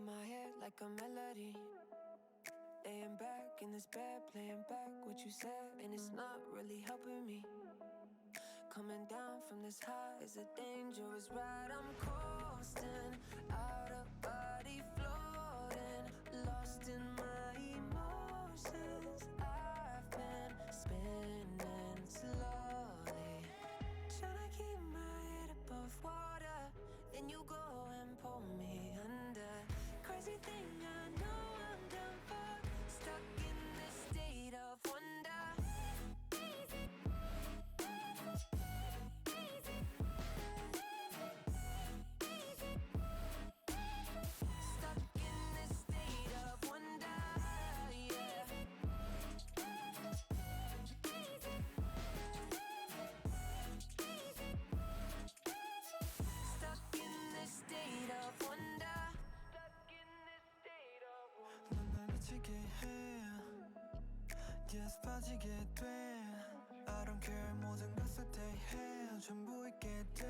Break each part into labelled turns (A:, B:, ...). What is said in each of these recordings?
A: my head like a melody. Laying back in this bed, playing back what you said, and it's not really helping me. Coming down from this high is a dangerous ride. I'm coasting, out of body floating, lost in my emotions. I've been spinning slowly, trying to keep my head above water. Then you go and pull me under. Crazy thing, I know I'm done for, stuck in this state of wonder. Stuck in this state of wonder, yeah. Stuck in this state of wonder. Stuck in this state of wonder.
B: 넌 날 미치게 해, yes 빠지게 돼. I don't care 모든 것을 대해 전부 있게 돼.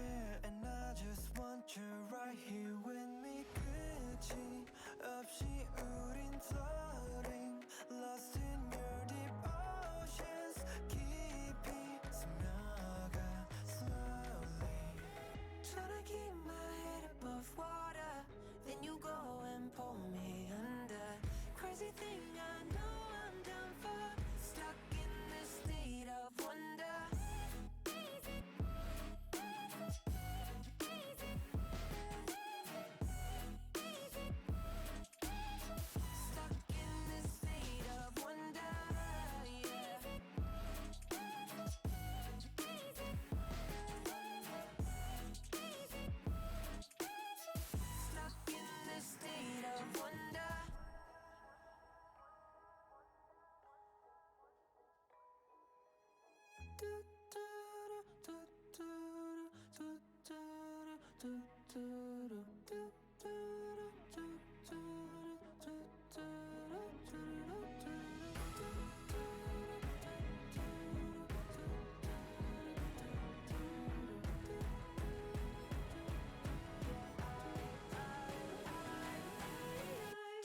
B: And I just want you right here with me. 끝이 없이 우린 floating, lost in your deep oceans. 깊이 스며가 slowly,
A: Trying to keep my head above water. Then you go and pull me under. Crazy thing, I know I'm done for, stuck in this state of wonder. Stuck in this state of wonder, yeah. Stuck in this state of wonder.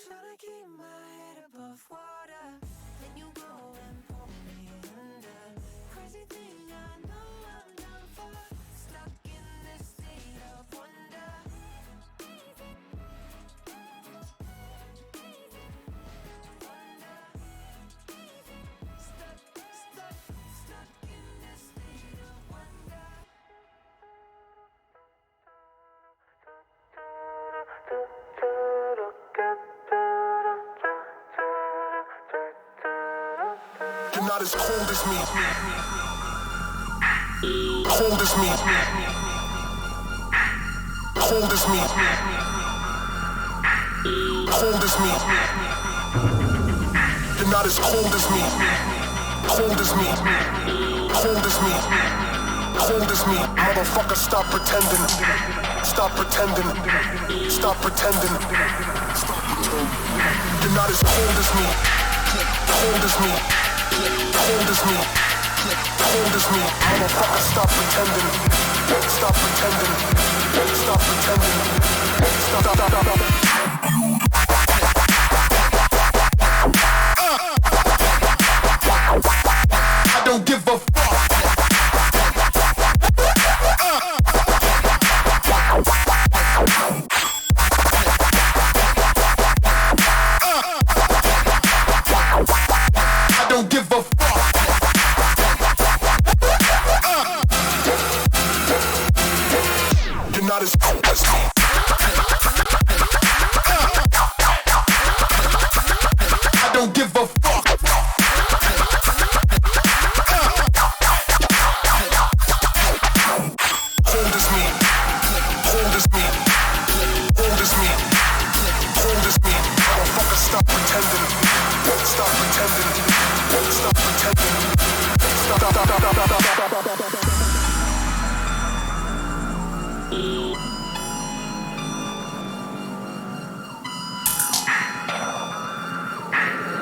A: Trying to keep my head above water. Then you go and pull me under. Crazy thing, I know I'm done for, stuck in this state of wonder. Stuck in this state of wonder.
C: You're not as cold as me. Cold as me. Cold as me. Cold as me. You're not as cold as me. Cold as me. Cold as me. Cold as me. Motherfucker, stop pretending. Stop pretending. Stop pretending. You're not as cold as me. Cold as me. Cold as me. Cold as me. Motherfucker, stop pretending. Stop pretending. Stop pretending. Stop. I don't give a fuck. I don't give a fuck. You're not as cold as me. I don't give a fuck. Cold as me. Cold as me. Cold as me. Cold as me. Motherfucker, stop pretending. Stop pretending. Stop pretending. Stop.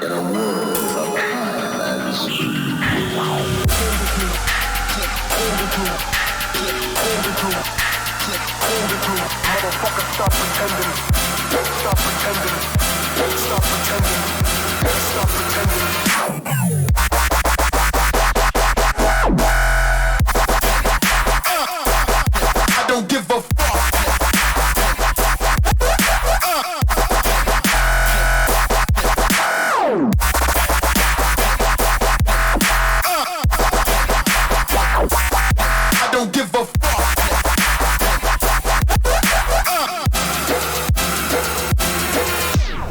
D: In a world of fantasy.
C: Motherfucker, stop pretending. Stop pretending. Stop pretending. Stop pretending. I don't give a fuck. I don't give a fuck.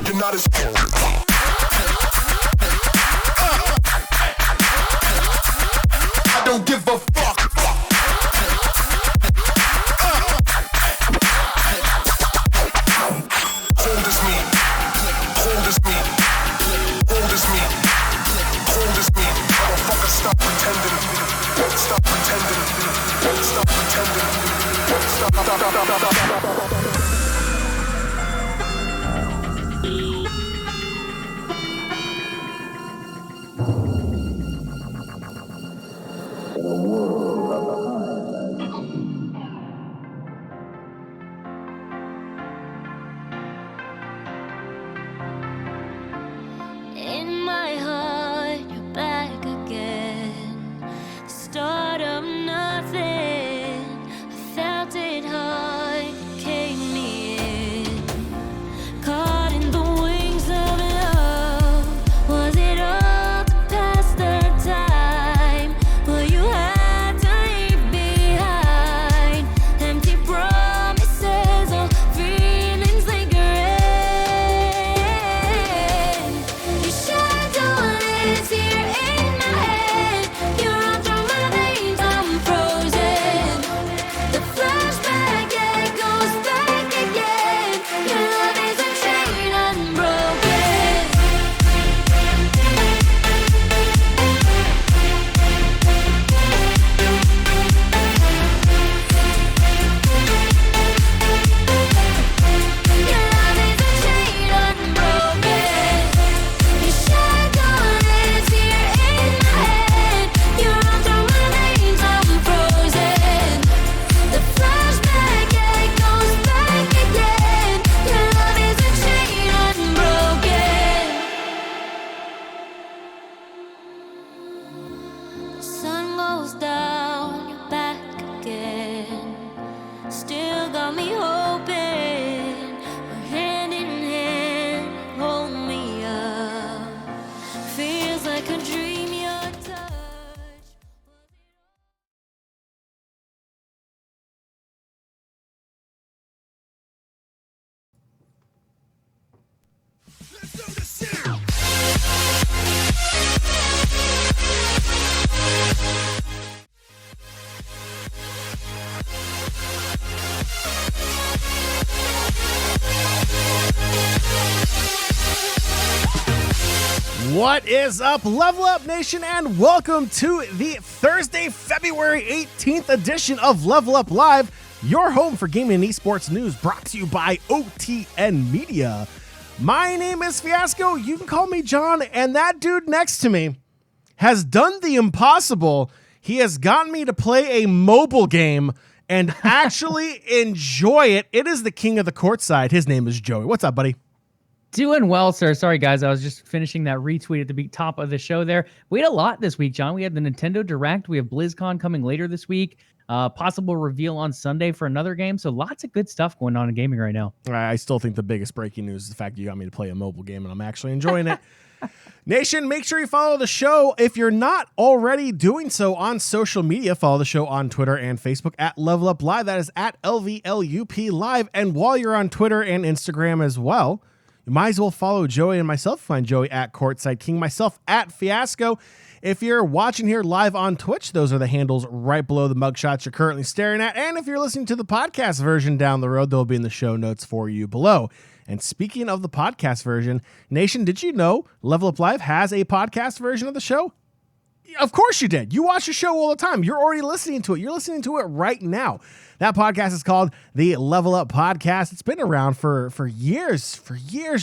C: You're not as I don't give a fuck. Hold as me. Hold as me. Hold as me. Hold as me. Motherfucker, stop pretending. Stop pretending. Stop pretending. Stop.
E: In my heart, you're back again. The start of nothing. I felt it hard, you came me in. Caught in the wings of love. Was it all to pass the time? Well, you had to leave behind empty promises or feelings lingering. Your shadow lives here in my head. You're all through my veins, I'm frozen. The flashback, yeah, it goes back again. Your love is unchained, unbroken. Your love is unchained, unbroken. Your shadow lives here in my head. You're all through my veins, I'm frozen. The flashback, yeah, it goes back again. Your love is unchained, unbroken. The sun goes down, you're back again. Still got me hoping. We're hand in hand, hold me up. Feels like a dream, your touch.
F: What is up, Level Up Nation, and welcome to the Thursday, February 18th edition of LvLUp Live, your home for gaming and esports news, brought to you by OTN Media. My name is Fiasco. You can call me John, and that dude next to me has done the impossible. He has gotten me to play a mobile game and actually enjoy it. It is the king of the courtside. His name is Joey. What's up, buddy?
G: Doing well, sir. Sorry, guys. I was just finishing that retweet at the top of the show there. We had a lot this week, John. We had the Nintendo Direct. We have BlizzCon coming later this week. Possible reveal on Sunday for another game. So lots of good stuff going on in gaming right now.
F: I still think the biggest breaking news is the fact that you got me to play a mobile game, and I'm actually enjoying it. Nation, make sure you follow the show. If you're not already doing so on social media, follow the show on Twitter and Facebook at LvLUp Live. That is at LvLUP Live. And while you're on Twitter and Instagram as well, you might as well follow Joey and myself. Find Joey at Courtside King, myself at Fiasco. If you're watching here live on Twitch, those are the handles right below the mugshots you're currently staring at. And if you're listening to the podcast version down the road, they'll be in the show notes for you below. And speaking of the podcast version, Nation, did you know LvLUp Live has a podcast version of the show? Of course you did. You watch the show all the time. You're already listening to it. You're listening to it right now. That podcast is called the LvLUp Podcast. It's been around for years,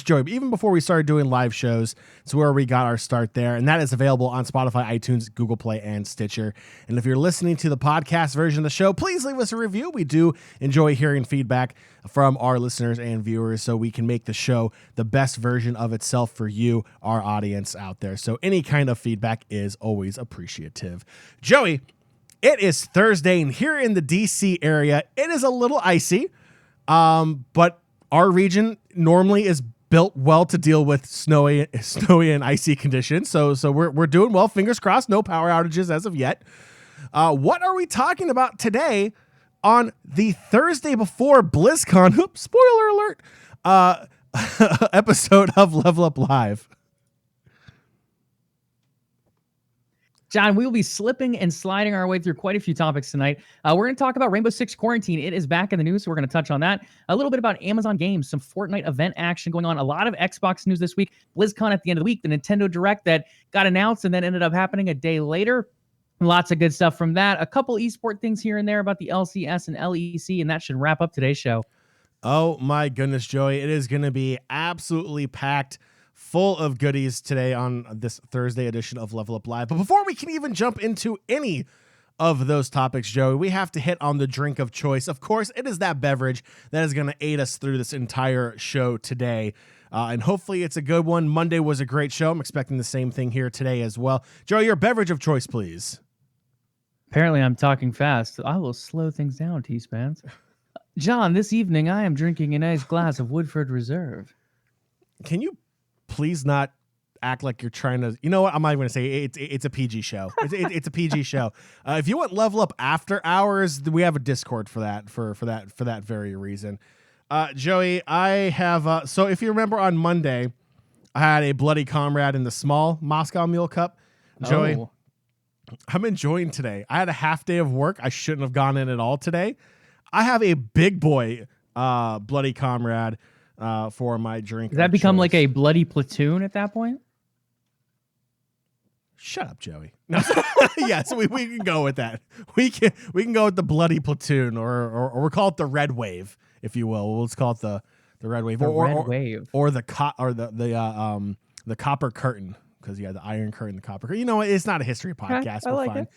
F: Joey. Even before we started doing live shows, it's where we got our start there. And that is available on Spotify, iTunes, Google Play, and Stitcher. And if you're listening to the podcast version of the show, please leave us a review. We do enjoy hearing feedback from our listeners and viewers so we can make the show the best version of itself for you, our audience out there. So any kind of feedback is always appreciative. Joey, it is Thursday, and here in the DC area, it is a little icy, but our region normally is built well to deal with snowy and icy conditions. So we're doing well. Fingers crossed, no power outages as of yet. What are we talking about today on the Thursday before BlizzCon? Spoiler alert! Episode of LvLUp Live.
G: John, we will be slipping and sliding our way through quite a few topics tonight. We're going to talk about Rainbow Six Quarantine. It is back in the news, so we're going to touch on that. A little bit about Amazon Games, some Fortnite event action going on. A lot of Xbox news this week. BlizzCon at the end of the week, the Nintendo Direct that got announced and then ended up happening a day later. Lots of good stuff from that. A couple esport things here and there about the LCS and LEC, and that should wrap up today's show.
F: Oh my goodness, Joey. It is going to be absolutely packed full of goodies today on this Thursday edition of LvLUp Live. But before we can even jump into any of those topics, Joey, we have to hit on the drink of choice. Of course, it is that beverage that is going to aid us through this entire show today. And hopefully it's a good one. Monday was a great show. I'm expecting the same thing here today as well. Joey, your beverage of choice, please.
G: Apparently I'm talking fast. I will slow things down, T-Spans. John, this evening I am drinking a nice glass of Woodford Reserve.
F: Can you please not act like you're trying to, you know what? I'm not even going to say it's a PG show. It's a PG show. If you want LvLUp after hours, we have a Discord for that, for that very reason. Joey, I have, so if you remember on Monday, I had a Bloody Comrade in the small Moscow Mule Cup. Joey, I'm enjoying today. I had a half day of work. I shouldn't have gone in at all today. I have a big boy, Bloody Comrade, for my drink.
G: Does that become choice. Like a bloody platoon at that point?
F: Shut up, Joey. No. Yeah, so we can go with that. We can go with the bloody platoon, or we'll call it the red wave, if you will. Let's call it the red wave,
G: wave,
F: or the copper curtain, because you have the iron curtain, the copper curtain. You know what? It's not a history podcast.
G: I like
F: fine.
G: it.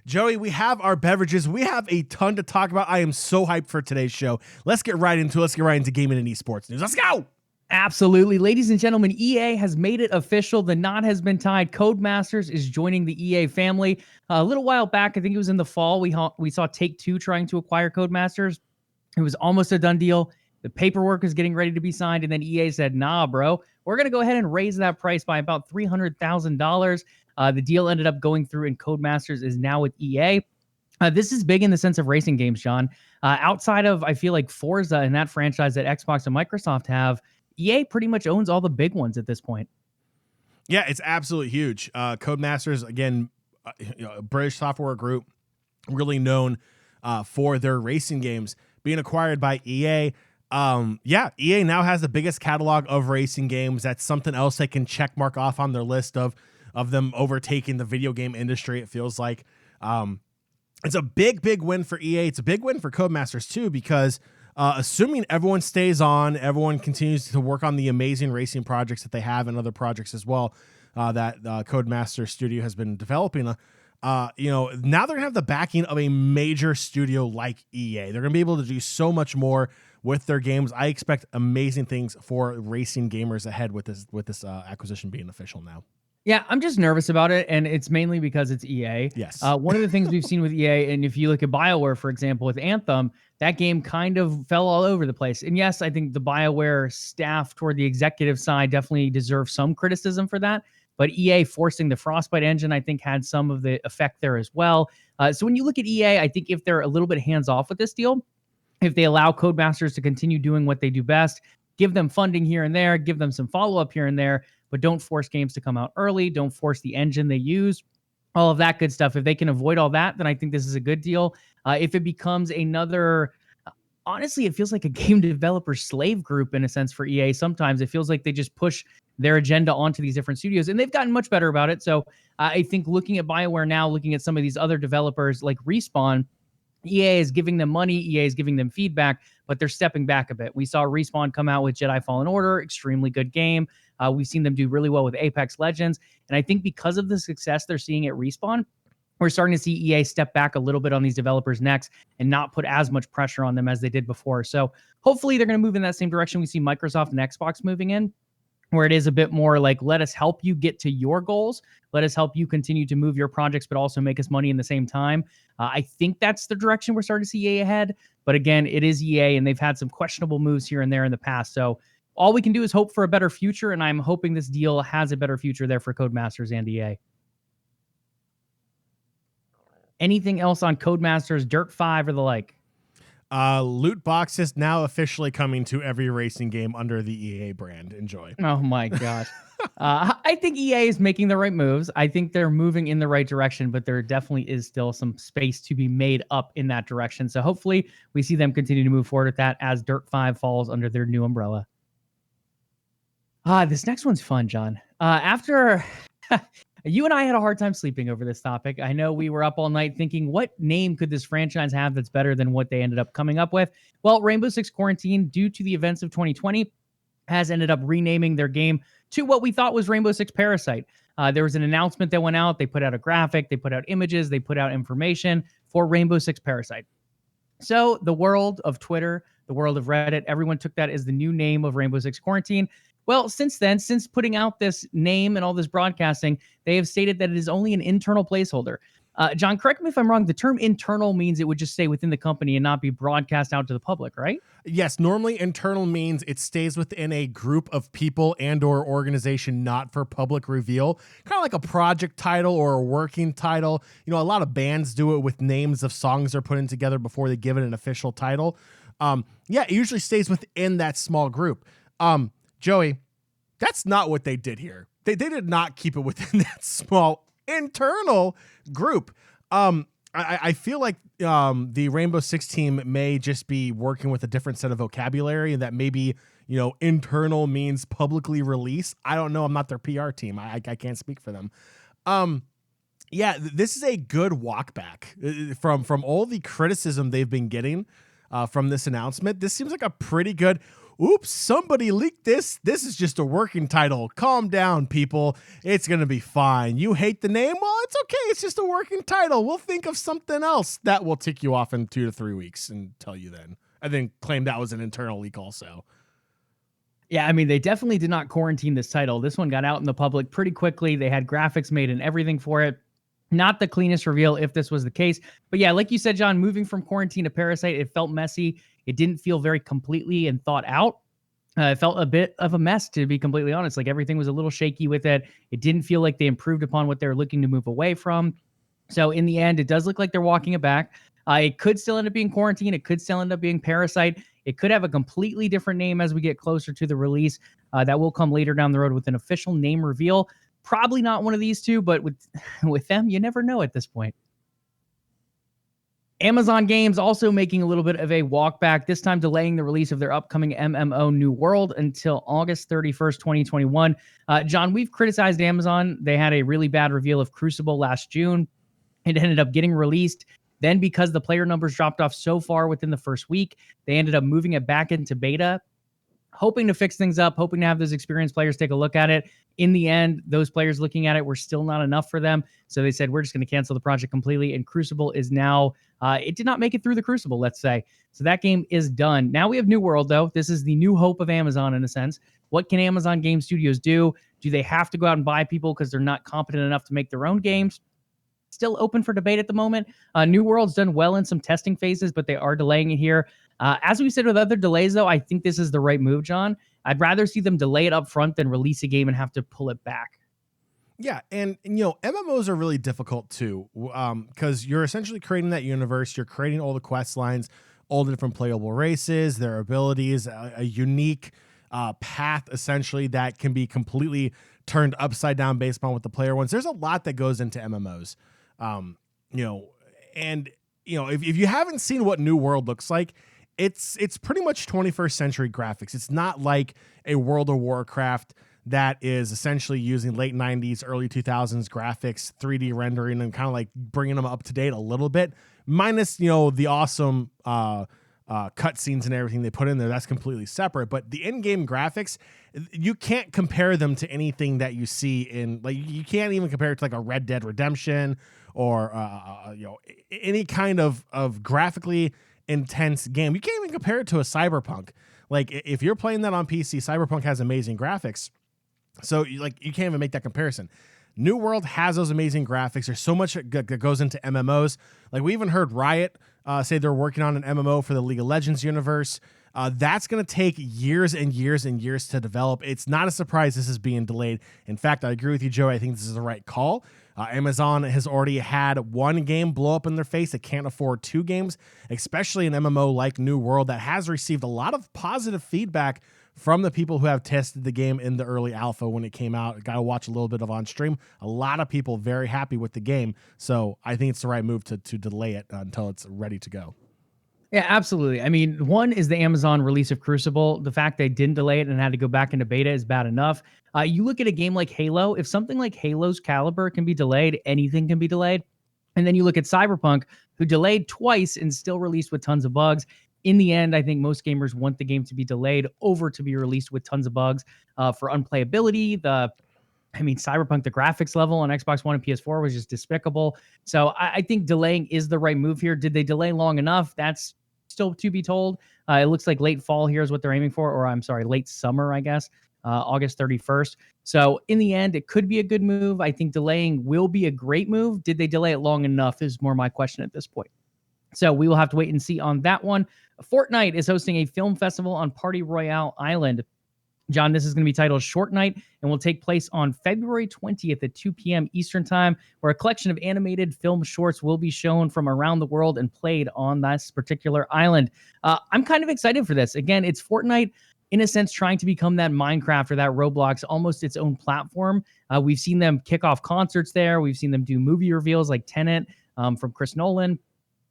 F: Joey, we have our beverages. We have a ton to talk about. I am so hyped for today's show. Let's get right into it. Let's get right into gaming and esports news. Let's go.
G: Absolutely. Ladies and gentlemen, EA has made it official. The knot has been tied. Codemasters is joining the EA family. A little while back, I think it was in the fall, we saw Take-Two trying to acquire Codemasters. It was almost a done deal. The paperwork was getting ready to be signed, and then EA said, nah, bro, we're going to go ahead and raise that price by about $300,000. The deal ended up going through, and Codemasters is now with EA. This is big in the sense of racing games, John. Outside of, I feel like, Forza and that franchise that Xbox and Microsoft have, EA pretty much owns all the big ones at this point.
F: Yeah, it's absolutely huge. Codemasters, again, a British software group, really known for their racing games, being acquired by EA. EA now has the biggest catalog of racing games. That's something else they can check mark off on their list of them overtaking the video game industry. It feels like it's a big win for EA. It's a big win for Codemasters too, because assuming everyone stays on, everyone continues to work on the amazing racing projects that they have and other projects as well that Codemasters Studio has been developing. Now they're gonna have the backing of a major studio like EA. They're gonna be able to do so much more with their games. I expect amazing things for racing gamers ahead with this acquisition being official now.
G: Yeah, I'm just nervous about it, and it's mainly because it's EA.
F: Yes.
G: One of the things we've seen with EA, and if you look at BioWare, for example, with Anthem, that game kind of fell all over the place. And yes, I think the BioWare staff toward the executive side definitely deserve some criticism for that. But EA forcing the Frostbite engine, I think, had some of the effect there as well. So when you look at EA, I think if they're a little bit hands-off with this deal, if they allow Codemasters to continue doing what they do best, give them funding here and there, give them some follow-up here and there, but don't force games to come out early, don't force the engine they use, all of that good stuff. If they can avoid all that, then I think this is a good deal. If it becomes another, honestly, it feels like a game developer slave group in a sense for EA. Sometimes it feels like they just push their agenda onto these different studios, and they've gotten much better about it. So I think looking at BioWare now, looking at some of these other developers like Respawn, EA is giving them money, EA is giving them feedback, but they're stepping back a bit. We saw Respawn come out with Jedi Fallen Order, extremely good game. We've seen them do really well with Apex Legends. And I think because of the success they're seeing at Respawn, we're starting to see EA step back a little bit on these developers' necks and not put as much pressure on them as they did before. So hopefully they're going to move in that same direction we see Microsoft and Xbox moving in, where it is a bit more like, let us help you get to your goals. Let us help you continue to move your projects, but also make us money in the same time. I think that's the direction we're starting to see EA ahead. But again, it is EA, and they've had some questionable moves here and there in the past. So all we can do is hope for a better future, and I'm hoping this deal has a better future there for Codemasters and EA. Anything else on Codemasters, Dirt 5, or the like?
F: Loot boxes now officially coming to every racing game under the EA brand. Enjoy.
G: Oh my gosh. I think EA is making the right moves. I think they're moving in the right direction, but there definitely is still some space to be made up in that direction. So hopefully we see them continue to move forward with that as Dirt 5 falls under their new umbrella. This next one's fun, John. After you and I had a hard time sleeping over this topic. I know we were up all night thinking, what name could this franchise have that's better than what they ended up coming up with? Well, Rainbow Six Quarantine, due to the events of 2020, has ended up renaming their game to what we thought was Rainbow Six Parasite. There was an announcement that went out. They put out a graphic. They put out images. They put out information for Rainbow Six Parasite. So the world of Twitter, the world of Reddit, everyone took that as the new name of Rainbow Six Quarantine. Well, since then, since putting out this name and all this broadcasting, they have stated that it is only an internal placeholder. John, correct me if I'm wrong. The term internal means it would just stay within the company and not be broadcast out to the public, right?
F: Yes, normally internal means it stays within a group of people and or organization, not for public reveal. Kind of like a project title or a working title. You know, a lot of bands do it with names of songs they're putting together before they give it an official title. It usually stays within that small group. Joey, that's not what they did here. They did not keep it within that small internal group. I feel like the Rainbow Six team may just be working with a different set of vocabulary, and that maybe, internal means publicly released. I don't know. I'm not their PR team. I can't speak for them. This is a good walk back from all the criticism they've been getting from this announcement. This seems like a pretty good, oops, somebody leaked this. This is just a working title. Calm down, people. It's going to be fine. You hate the name? Well, it's okay. It's just a working title. We'll think of something else that will tick you off in 2 to 3 weeks and tell you then. And then claim that was an internal leak also.
G: Yeah, I mean, they definitely did not quarantine this title. This one got out in the public pretty quickly. They had graphics made and everything for it. Not the cleanest reveal if this was the case. But yeah, like you said, John, moving from Quarantine to Parasite, it felt messy. It didn't feel very completely and thought out. It felt a bit of a mess, to be completely honest. Like everything was a little shaky with it. It didn't feel like they improved upon what they were looking to move away from. So in the end, it does look like they're walking it back. It could still end up being Quarantine. It could still end up being Parasite. It could have a completely different name as we get closer to the release. That will come later down the road with an official name reveal. Probably not one of these two, but with them, you never know at this point. Amazon Games also making a little bit of a walk back, this time delaying the release of their upcoming MMO New World until August 31st, 2021. John, we've criticized Amazon. They had a really bad reveal of Crucible last June. It ended up getting released. Then because the player numbers dropped off so far within the first week, they ended up moving it back into beta, hoping to fix things up, hoping to have those experienced players take a look at it. In the end, those players looking at it were still not enough for them. So they said, we're just going to cancel the project completely. And Crucible is now, it did not make it through the Crucible, let's say. So that game is done. Now we have New World, though. This is the new hope of Amazon in a sense. What can Amazon Game Studios do? Do they have to go out and buy people because they're not competent enough to make their own games? Still open for debate at the moment. New World's done well in some testing phases, but they are delaying it here. As we said with other delays, though, I think this is the right move, John. I'd rather see them delay it up front than release a game and have to pull it back.
F: Yeah, and MMOs are really difficult too, because you're essentially creating that universe. You're creating all the quest lines, all the different playable races, their abilities, a unique path essentially that can be completely turned upside down based on what the player wants. There's a lot that goes into MMOs, if you haven't seen what New World looks like, it's pretty much 21st century graphics. It's not like a World of Warcraft that is essentially using late 90s, early 2000s graphics, 3D rendering, and kind of like bringing them up to date a little bit, minus, you know, the awesome cutscenes and everything they put in there. That's completely separate. But the in-game graphics, you can't compare them to anything that you see in, like, you can't even compare it to like a Red Dead Redemption or you know, any kind of graphically intense game. You can't even compare it to a Cyberpunk. Like, if you're playing that on PC, Cyberpunk has amazing graphics. So you can't even make that comparison. New World has those amazing graphics. There's so much that goes into MMOs. Like, we even heard Riot say they're working on an MMO for the League of Legends universe. That's going to take years and years and years to develop. It's not a surprise this is being delayed. In fact, I agree with you, Joe. I think this is the right call. Amazon has already had one game blow up in their face. They can't afford two games, especially an MMO like New World that has received a lot of positive feedback from the people who have tested the game in the early alpha when it came out. Got to watch a little bit of on stream. A lot of people very happy with the game. So I think it's the right move to delay it until it's ready to go.
G: Yeah, absolutely. I mean, one is the Amazon release of Crucible. The fact they didn't delay it and had to go back into beta is bad enough. You look at a game like Halo. If something like Halo's caliber can be delayed, anything can be delayed. And then you look at Cyberpunk, who delayed twice and still released with tons of bugs. In the end, I think most gamers want the game to be delayed over to be released with tons of bugs for unplayability. Cyberpunk, the graphics level on Xbox One and PS4 was just despicable. So I think delaying is the right move here. Did they delay long enough? That's still to be told. It looks like late fall here is what they're aiming for, or I'm sorry, late summer, I guess, August 31st. So in the end, it could be a good move. I think delaying will be a great move. Did they delay it long enough is more my question at this point. So we will have to wait and see on that one. Fortnite is hosting a film festival on Party Royale Island. John, this is going to be titled Short Night and will take place on February 20th at 2 p.m. Eastern Time, where a collection of animated film shorts will be shown from around the world and played on this particular island. I'm kind of excited for this. Again, it's Fortnite, in a sense, trying to become that Minecraft or that Roblox, almost its own platform. We've seen them kick off concerts there. We've seen them do movie reveals like Tenet from Chris Nolan.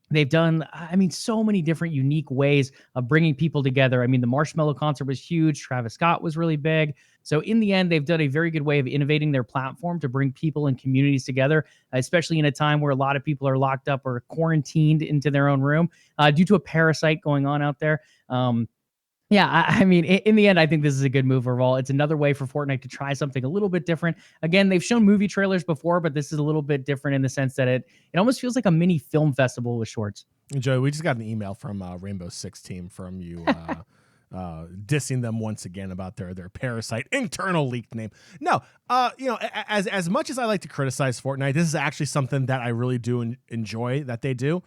G: They've done, so many different unique ways of bringing people together. The Marshmello concert was huge. Travis Scott was really big. So in the end, they've done a very good way of innovating their platform to bring people and communities together, especially in a time where a lot of people are locked up or quarantined into their own room due to a parasite going on out there. In the end, I think this is a good move overall. It's another way for Fortnite to try something a little bit different. Again, they've shown movie trailers before, but this is a little bit different in the sense that it almost feels like a mini film festival with shorts.
F: Joey, we just got an email from Rainbow Six team from you dissing them once again about their Parasite internal leaked name. No, as much as I like to criticize Fortnite, this is actually something that I really do enjoy that they do.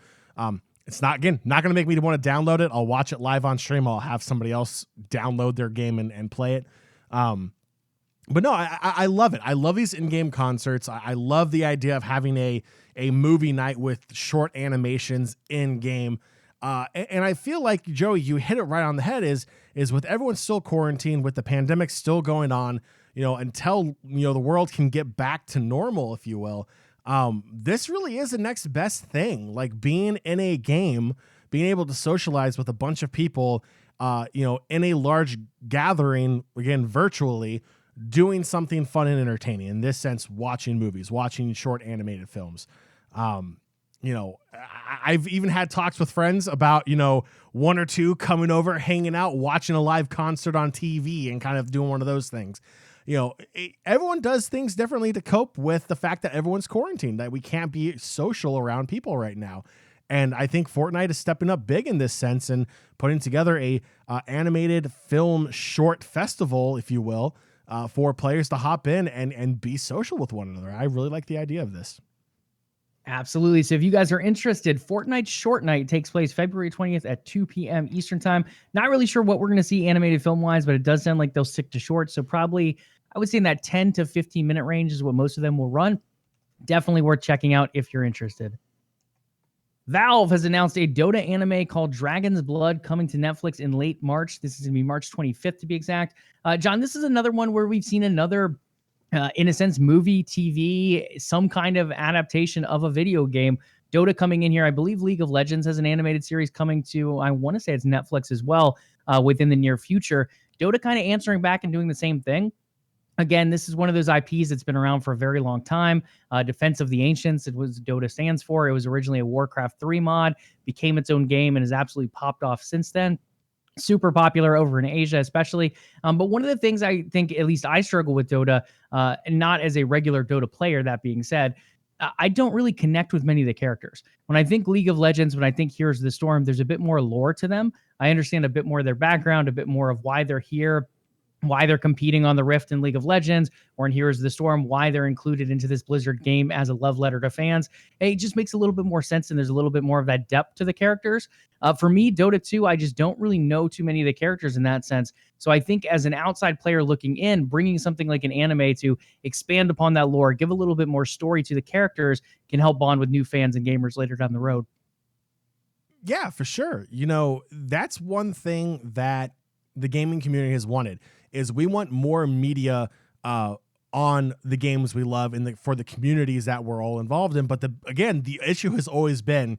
F: It's not going to make me want to download it. I'll watch it live on stream. I'll have somebody else download their game and play it. But no, I love it. I love these in-game concerts. I love the idea of having a movie night with short animations in-game. And I feel like, Joey, you hit it right on the head is with everyone still quarantined, with the pandemic still going on, until, the world can get back to normal, if you will. This really is the next best thing, like being in a game, being able to socialize with a bunch of people, in a large gathering, again, virtually, doing something fun and entertaining. In this sense, watching movies, watching short animated films. I've even had talks with friends about, one or two coming over, hanging out, watching a live concert on TV and kind of doing one of those things. Everyone does things differently to cope with the fact that everyone's quarantined, that we can't be social around people right now. And I think Fortnite is stepping up big in this sense and putting together a animated film short festival, if you will, for players to hop in and be social with one another. I really like the idea of this.
G: Absolutely. So if you guys are interested, Fortnite Short Night takes place February 20th at 2 p.m. Eastern Time. Not really sure what we're going to see animated film-wise, but it does sound like they'll stick to shorts. So probably, I would say in that 10 to 15-minute range is what most of them will run. Definitely worth checking out if you're interested. Valve has announced a Dota anime called Dragon's Blood coming to Netflix in late March. This is going to be March 25th to be exact. John, this is another one where we've seen another in a sense, movie, TV, some kind of adaptation of a video game. Dota coming in here. I believe League of Legends has an animated series coming to, I want to say it's Netflix as well, within the near future. Dota kind of answering back and doing the same thing. Again, this is one of those IPs that's been around for a very long time. Defense of the Ancients, it was DOTA stands for. It was originally a Warcraft 3 mod, became its own game, and has absolutely popped off since then. Super popular over in Asia, especially. But one of the things I think, at least I struggle with Dota, and not as a regular Dota player, that being said, I don't really connect with many of the characters. When I think League of Legends, when I think Heroes of the Storm, there's a bit more lore to them. I understand a bit more of their background, a bit more of why they're here, why they're competing on the Rift in League of Legends or in Heroes of the Storm, why they're included into this Blizzard game as a love letter to fans. It just makes a little bit more sense, and there's a little bit more of that depth to the characters. For me, Dota 2, I just don't really know too many of the characters in that sense. So I think as an outside player looking in, bringing something like an anime to expand upon that lore, give a little bit more story to the characters, can help bond with new fans and gamers later down the road.
F: Yeah, for sure. That's one thing that the gaming community has wanted. Is we want more media on the games we love and for the communities that we're all involved in. But the issue has always been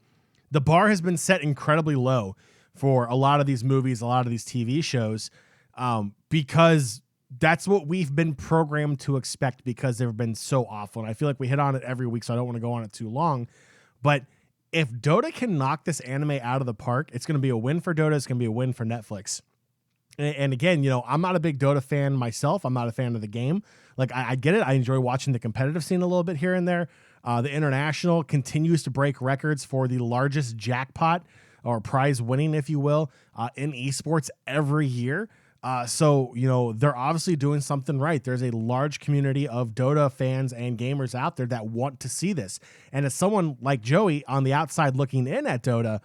F: the bar has been set incredibly low for a lot of these movies, a lot of these TV shows, because that's what we've been programmed to expect because they've been so awful. And I feel like we hit on it every week, so I don't want to go on it too long. But if Dota can knock this anime out of the park, it's going to be a win for Dota. It's going to be a win for Netflix. And again, I'm not a big Dota fan myself. I'm not a fan of the game. Like, I get it. I enjoy watching the competitive scene a little bit here and there. The international continues to break records for the largest jackpot or prize winning, if you will, in esports every year. So they're obviously doing something right. There's a large community of Dota fans and gamers out there that want to see this. And as someone like Joey on the outside looking in at Dota,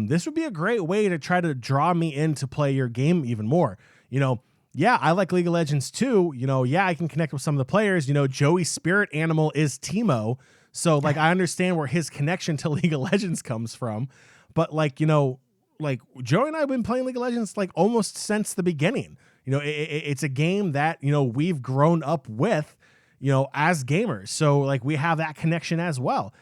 F: this would be a great way to try to draw me in to play your game even more. Yeah, I like League of Legends too. Yeah, I can connect with some of the players. Joey's spirit animal is Teemo. So I understand where his connection to League of Legends comes from. But Joey and I have been playing League of Legends almost since the beginning. It's a game that, we've grown up with, as gamers. So we have that connection as well.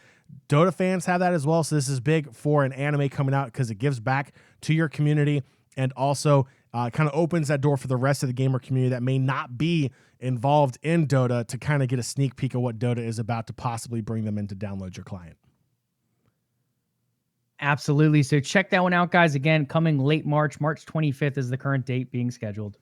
F: Dota fans have that as well. So this is big for an anime coming out because it gives back to your community and also kind of opens that door for the rest of the gamer community that may not be involved in Dota to kind of get a sneak peek of what Dota is about to possibly bring them in to download your client.
G: Absolutely. So check that one out, guys. Again, coming late March 25th is the current date being scheduled.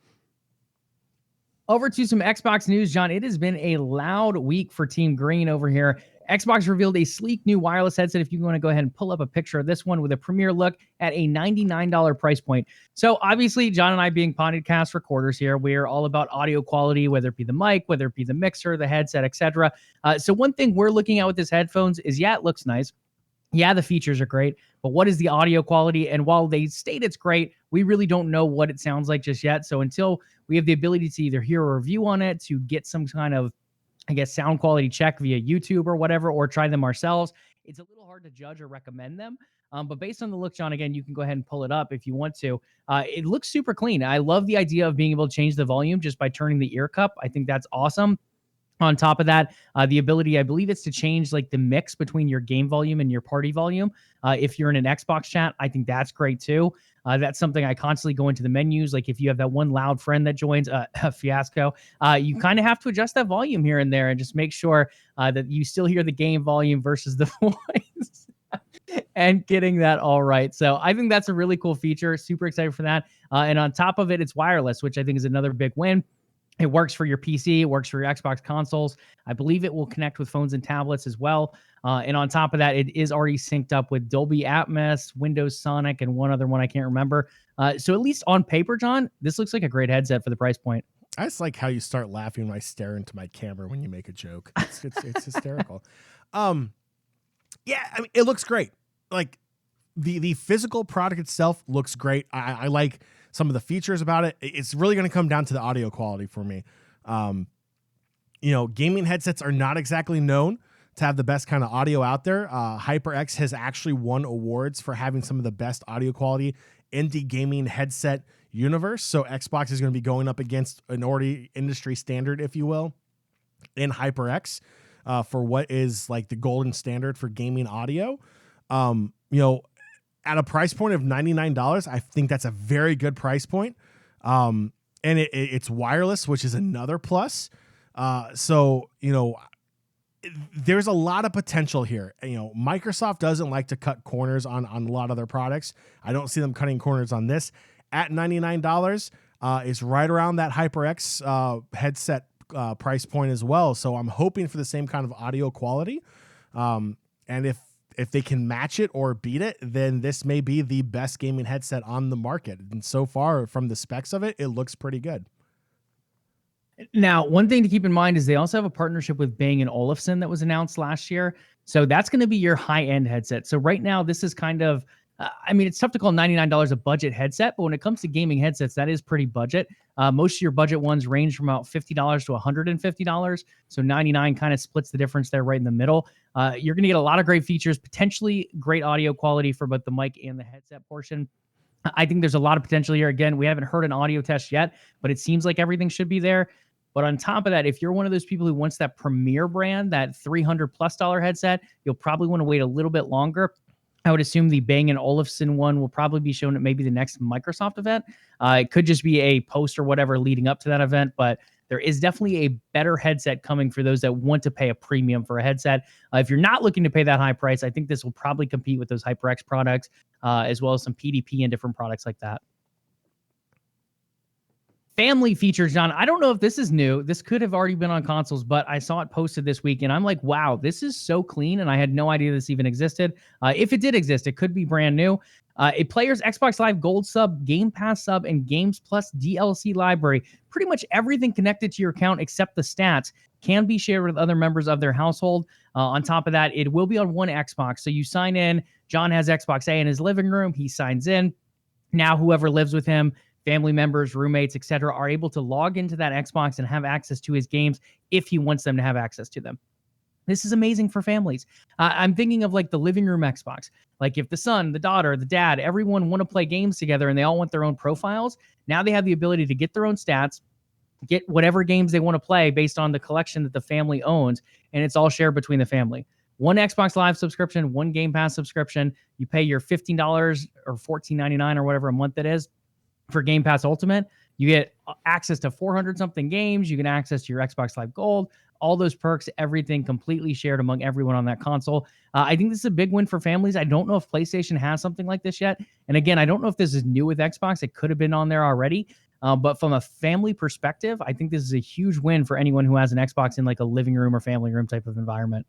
G: Over to some Xbox news, John. It has been a loud week for Team Green over here. Xbox revealed a sleek new wireless headset. If you want to go ahead and pull up a picture of this one with a premiere look at a $99 price point. So obviously, John and I being podcast recorders here, we're all about audio quality, whether it be the mic, whether it be the mixer, the headset, etc. So one thing we're looking at with this headphones is, yeah, it looks nice. Yeah, the features are great, but what is the audio quality? And while they state it's great, we really don't know what it sounds like just yet. So until we have the ability to either hear a review on it, to get some kind of, sound quality check via YouTube or whatever, or try them ourselves, it's a little hard to judge or recommend them. But based on the look, John, again, you can go ahead and pull it up if you want to. It looks super clean. I love the idea of being able to change the volume just by turning the ear cup. I think that's awesome. On top of that, the ability, I believe it's to change the mix between your game volume and your party volume. If you're in an Xbox chat, I think that's great too. That's something I constantly go into the menus. If you have that one loud friend that joins a fiasco, you kind of have to adjust that volume here and there and just make sure that you still hear the game volume versus the voice and getting that all right. So I think that's a really cool feature. Super excited for that. And on top of it, it's wireless, which I think is another big win. It works for your PC. It works for your Xbox consoles. I believe it will connect with phones and tablets as well. And on top of that, it is already synced up with Dolby Atmos, Windows Sonic, and one other one I can't remember. So at least on paper, John, this looks like a great headset for the price point.
F: I just like how you start laughing when I stare into my camera when you make a joke. It's hysterical. Yeah, I mean, it looks great. The physical product itself looks great. I like some of the features about it. It's really going to come down to the audio quality for me. Gaming headsets are not exactly known to have the best kind of audio out there. HyperX has actually won awards for having some of the best audio quality in the gaming headset universe. So Xbox is going to be going up against an already industry standard, if you will, in HyperX for what is the golden standard for gaming audio. At a price point of $99, I think that's a very good price point. And it's wireless, which is another plus. So, you know, there's a lot of potential here. You know, Microsoft doesn't like to cut corners on a lot of their products. I don't see them cutting corners on this. At $99, is right around that HyperX headset price point as well. So I'm hoping for the same kind of audio quality. And if they can match it or beat it, then this may be the best gaming headset on the market. And so far, from the specs of it, it looks pretty good.
G: Now, one thing to keep in mind is they also have a partnership with Bang & Olufsen that was announced last year. So that's going to be your high-end headset. So right now, this is kind of, I mean, it's tough to call $99 a budget headset, but when it comes to gaming headsets, that is pretty budget. Most of your budget ones range from about $50 to $150. So 99 kind of splits the difference there right in the middle. You're going to get a lot of great features, potentially great audio quality for both the mic and the headset portion. I think there's a lot of potential here. Again, we haven't heard an audio test yet, but it seems like everything should be there. But on top of that, if you're one of those people who wants that premier brand, that $300+ headset, you'll probably want to wait a little bit longer. I would assume the Bang & Olufsen one will probably be shown at maybe the next Microsoft event. It could just be a post or whatever leading up to that event, but there is definitely a better headset coming for those that want to pay a premium for a headset. If you're not looking to pay that high price, I think this will probably compete with those HyperX products, as well as some PDP and different products like that. Family features, John. I don't know if this is new. This could have already been on consoles, but I saw it posted this week, and I'm like, wow, this is so clean, and I had no idea this even existed. If it did exist, it could be brand new. A player's Xbox Live Gold sub, Game Pass sub, and Games Plus DLC library, pretty much everything connected to your account except the stats, can be shared with other members of their household. On top of that, it will be on one Xbox. So you sign in. John has Xbox A in his living room. He signs in. Now whoever lives with him, family members, roommates, etc., are able to log into that Xbox and have access to his games if he wants them to have access to them. This is amazing for families. I'm thinking of like the living room Xbox. Like if the son, the daughter, the dad, everyone want to play games together and they all want their own profiles, now they have the ability to get their own stats, get whatever games they want to play based on the collection that the family owns, and it's all shared between the family. One Xbox Live subscription, one Game Pass subscription. You pay your $15 or $14.99 or whatever a month it is for Game Pass Ultimate. You get access to 400-something games. You can access to your Xbox Live Gold, all those perks, everything completely shared among everyone on that console. I think this is a big win for families. I don't know if PlayStation has something like this yet. And again, I don't know if this is new with Xbox. It could have been on there already. But from a family perspective, I think this is a huge win for anyone who has an Xbox in like a living room or family room type of environment.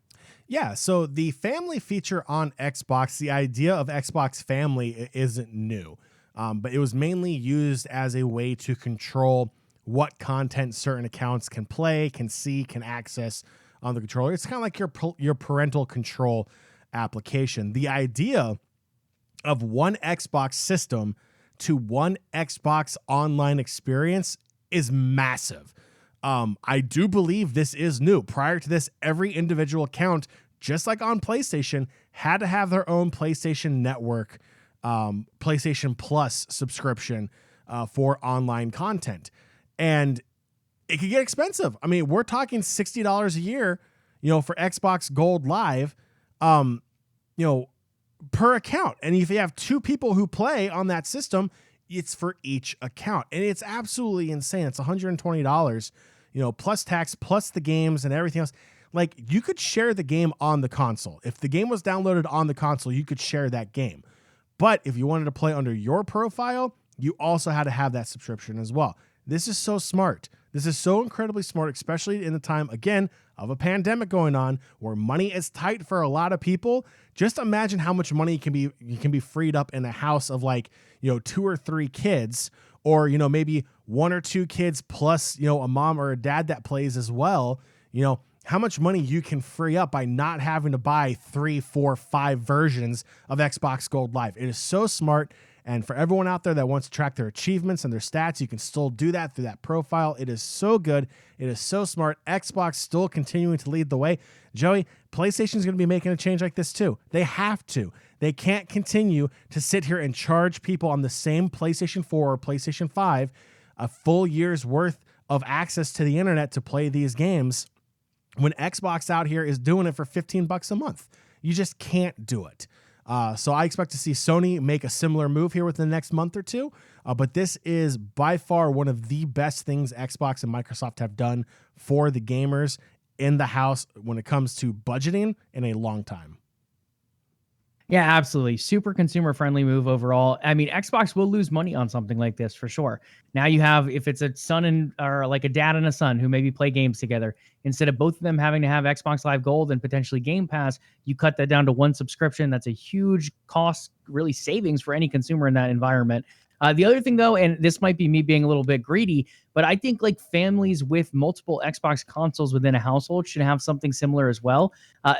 F: Yeah, so the family feature on Xbox, the idea of Xbox Family isn't new. But it was mainly used as a way to control what content certain accounts can play, can see, can access on the controller. It's kind of like your parental control application. The idea of one Xbox system to one Xbox online experience is massive. I do believe this is new. Prior to this, every individual account, just like on PlayStation, had to have their own PlayStation Network, PlayStation Plus subscription for online content. And it could get expensive. I mean, we're talking $60 a year, for Xbox Gold Live, per account. And if you have two people who play on that system, it's for each account. And it's absolutely insane. It's $120, plus tax, plus the games and everything else. Like, you could share the game on the console. If the game was downloaded on the console, you could share that game. But if you wanted to play under your profile, you also had to have that subscription as well. This is so smart. This is so incredibly smart, especially in the time, again, of a pandemic going on where money is tight for a lot of people. Just imagine how much money can be freed up in a house of 2 or 3 kids, or, maybe 1 or 2 kids plus, a mom or a dad that plays as well. How much money you can free up by not having to buy 3, 4, 5 versions of Xbox Gold Live. It is so smart. And for everyone out there that wants to track their achievements and their stats, you can still do that through that profile. It is so good. It is so smart. Xbox still continuing to lead the way. Joey, PlayStation is going to be making a change like this too. They have to. They can't continue to sit here and charge people on the same PlayStation 4 or PlayStation 5 a full year's worth of access to the internet to play these games when Xbox out here is doing it for $15 a month. You just can't do it. So I expect to see Sony make a similar move here within the next month or two. But this is by far one of the best things Xbox and Microsoft have done for the gamers in the house when it comes to budgeting in a long time.
G: Yeah, absolutely. Super consumer friendly move overall. I mean, Xbox will lose money on something like this for sure. Now you have, if it's a son and or like a dad and a son who maybe play games together, instead of both of them having to have Xbox Live Gold and potentially Game Pass, you cut that down to one subscription. That's a huge cost, really savings for any consumer in that environment. The other thing though, and this might be me being a little bit greedy, but I think like families with multiple Xbox consoles within a household should have something similar as well.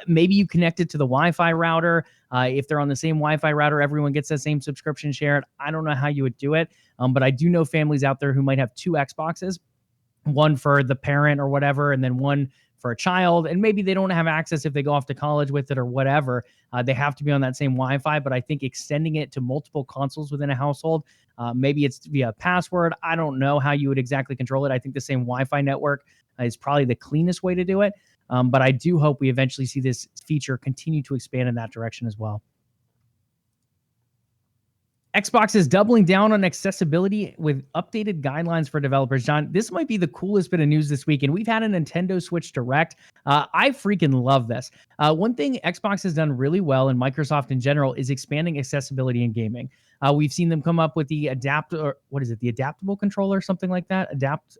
G: Maybe you connect it to the Wi-Fi router. If they're on the same Wi-Fi router, everyone gets the same subscription shared. I don't know how you would do it, but I do know families out there who might have two Xboxes, one for the parent or whatever, and then one for a child, and maybe they don't have access if they go off to college with it or whatever. They have to be on that same Wi-Fi, but I think extending it to multiple consoles within a household, maybe it's via password. I don't know how you would exactly control it. I think the same Wi-Fi network is probably the cleanest way to do it. But I do hope we eventually see this feature continue to expand in that direction as well. Xbox is doubling down on accessibility with updated guidelines for developers. John, this might be the coolest bit of news this week, and we've had a Nintendo Switch Direct. I freaking love this. One thing Xbox has done really well, and Microsoft in general, is expanding accessibility in gaming. We've seen them come up with the the adaptable controller, something like that.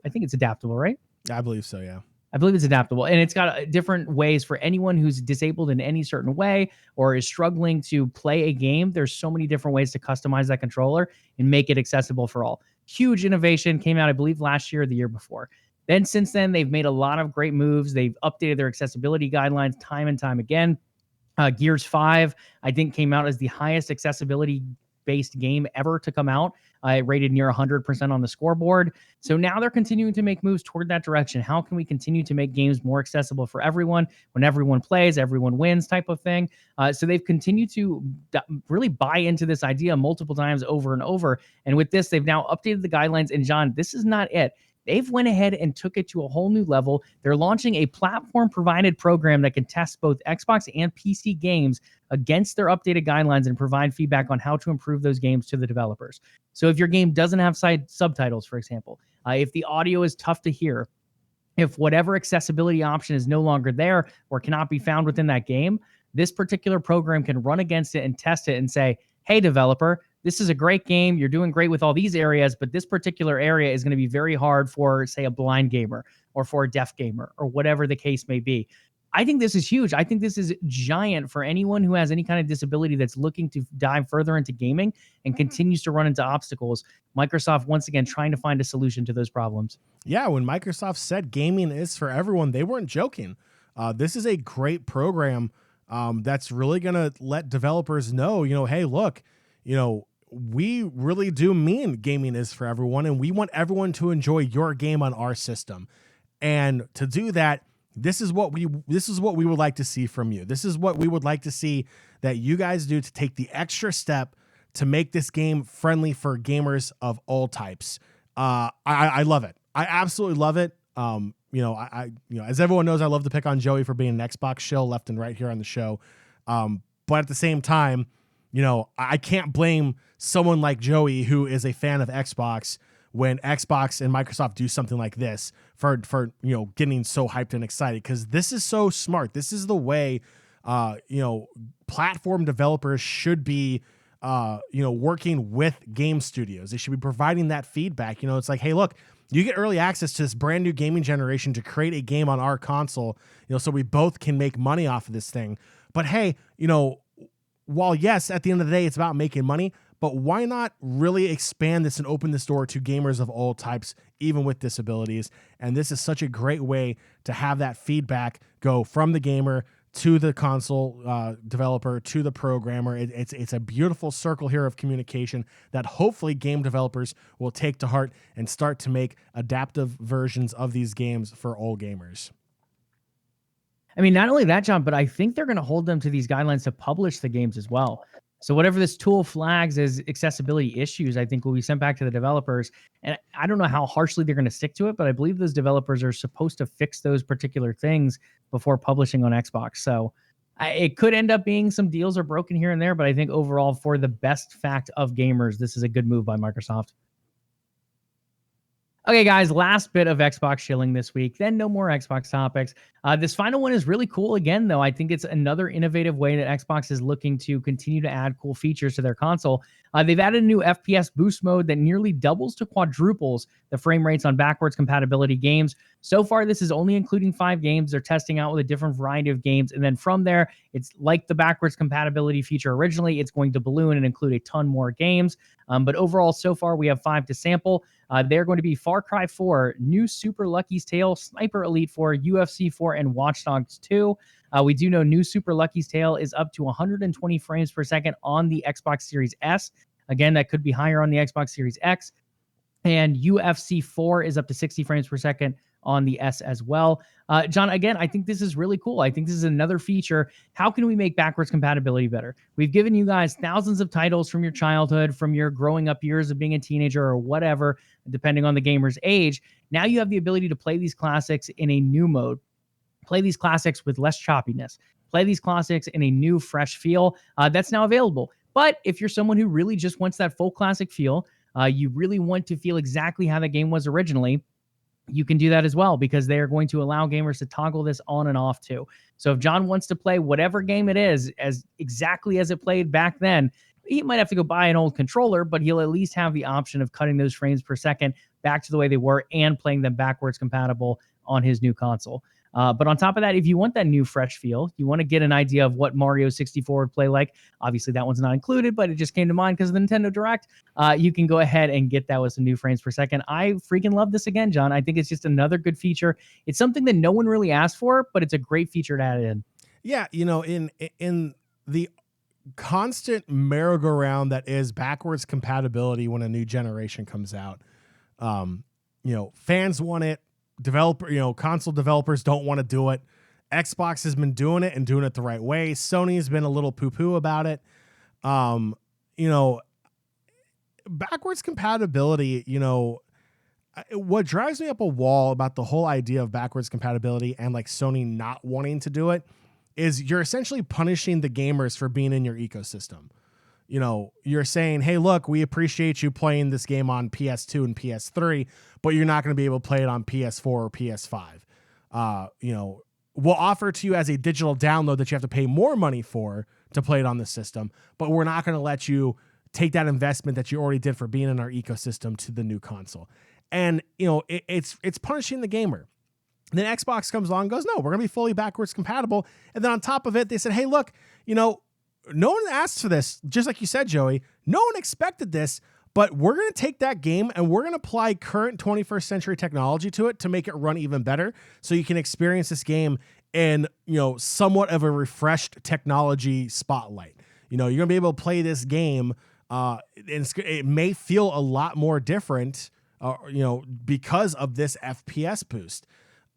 G: I think it's adaptable, right?
F: I believe so, yeah.
G: I believe it's adaptable, and it's got different ways for anyone who's disabled in any certain way or is struggling to play a game. There's so many different ways to customize that controller and make it accessible for all. Huge innovation came out, I believe, last year or the year before. Then since then, they've made a lot of great moves. They've updated their accessibility guidelines time and time again. Gears 5, I think, came out as the highest accessibility-based game ever to come out. Rated near 100% on the scoreboard. So now they're continuing to make moves toward that direction. How can we continue to make games more accessible for everyone? When everyone plays, everyone wins type of thing. So they've continued to really buy into this idea multiple times over and over. And with this, they've now updated the guidelines. And John, this is not it. They've went ahead and took it to a whole new level. They're launching a platform-provided program that can test both Xbox and PC games against their updated guidelines and provide feedback on how to improve those games to the developers. So if your game doesn't have subtitles, for example, if the audio is tough to hear, if whatever accessibility option is no longer there or cannot be found within that game, this particular program can run against it and test it and say, hey, developer, this is a great game. You're doing great with all these areas, but this particular area is going to be very hard for, say, a blind gamer or for a deaf gamer or whatever the case may be. I think this is huge. I think this is giant for anyone who has any kind of disability that's looking to dive further into gaming and continues to run into obstacles. Microsoft, once again, trying to find a solution to those problems.
F: Yeah, when Microsoft said gaming is for everyone, they weren't joking. This is a great program that's really going to let developers know, hey, look, we really do mean gaming is for everyone, and we want everyone to enjoy your game on our system. And to do that, this is what we would like to see from you. This is what we would like to see that you guys do to take the extra step to make this game friendly for gamers of all types. I love it. I absolutely love it. As everyone knows, I love to pick on Joey for being an Xbox shill left and right here on the show. But at the same time, I can't blame someone like Joey, who is a fan of Xbox, when Xbox and Microsoft do something like this for getting so hyped and excited, because this is so smart. This is the way platform developers should be working with game studios. They should be providing that feedback. It's like, hey, look, you get early access to this brand new gaming generation to create a game on our console, so we both can make money off of this thing. But hey, while yes, at the end of the day, it's about making money, but why not really expand this and open this door to gamers of all types, even with disabilities? And this is such a great way to have that feedback go from the gamer to the console developer to the programmer. It's a beautiful circle here of communication that hopefully game developers will take to heart and start to make adaptive versions of these games for all gamers.
G: I mean, not only that, John, but I think they're going to hold them to these guidelines to publish the games as well. So whatever this tool flags as accessibility issues, I think will be sent back to the developers. And I don't know how harshly they're going to stick to it, but I believe those developers are supposed to fix those particular things before publishing on Xbox. So It could end up being some deals are broken here and there, but I think overall for the best fact of gamers, this is a good move by Microsoft. Okay, guys, last bit of Xbox shilling this week, then no more Xbox topics. This final one is really cool again, though. I think it's another innovative way that Xbox is looking to continue to add cool features to their console. They've added a new FPS boost mode that nearly doubles to quadruples the frame rates on backwards compatibility games. So far, this is only including 5 games. They're testing out with a different variety of games. And then from there, it's like the backwards compatibility feature originally. It's going to balloon and include a ton more games. But overall, so far, we have 5 to sample. They're going to be Far Cry 4, New Super Lucky's Tale, Sniper Elite 4, UFC 4, and Watch Dogs 2. We do know New Super Lucky's Tale is up to 120 frames per second on the Xbox Series S. Again, that could be higher on the Xbox Series X. And UFC 4 is up to 60 frames per second on the S as well. John, again, I think this is really cool. I think this is another feature. How can we make backwards compatibility better? We've given you guys thousands of titles from your childhood, from your growing up years of being a teenager or whatever, depending on the gamer's age. Now you have the ability to play these classics in a new mode, play these classics with less choppiness, play these classics in a new, fresh feel. That's now available. But if you're someone who really just wants that full classic feel, you really want to feel exactly how the game was originally, you can do that as well, because they are going to allow gamers to toggle this on and off too. So if John wants to play whatever game it is as exactly as it played back then, he might have to go buy an old controller, but he'll at least have the option of cutting those frames per second back to the way they were and playing them backwards compatible on his new console. But on top of that, if you want that new fresh feel, you want to get an idea of what Mario 64 would play like. Obviously, that one's not included, but it just came to mind because of the Nintendo Direct. You can go ahead and get that with some new frames per second. I freaking love this again, John. I think it's just another good feature. It's something that no one really asked for, but it's a great feature to add in. Yeah,
F: in the constant merry-go-round that is backwards compatibility when a new generation comes out, fans want it. Console developers don't want to do it. Xbox has been doing it and doing it the right way. Sony's been a little poo-poo about it. Backwards compatibility, what drives me up a wall about the whole idea of backwards compatibility and like Sony not wanting to do it is you're essentially punishing the gamers for being in your ecosystem. You're saying, hey, look, we appreciate you playing this game on PS2 and PS3, but you're not going to be able to play it on PS4 or PS5. We'll offer it to you as a digital download that you have to pay more money for to play it on the system, but we're not going to let you take that investment that you already did for being in our ecosystem to the new console. And, it's punishing the gamer. And then Xbox comes along and goes, no, we're going to be fully backwards compatible. And then on top of it, they said, hey, look, no one asked for this. Just like you said, Joey, no one expected this, but we're going to take that game and we're going to apply current 21st century technology to it to make it run even better. So you can experience this game in, somewhat of a refreshed technology spotlight. You're going to be able to play this game. And it may feel a lot more different, because of this FPS boost.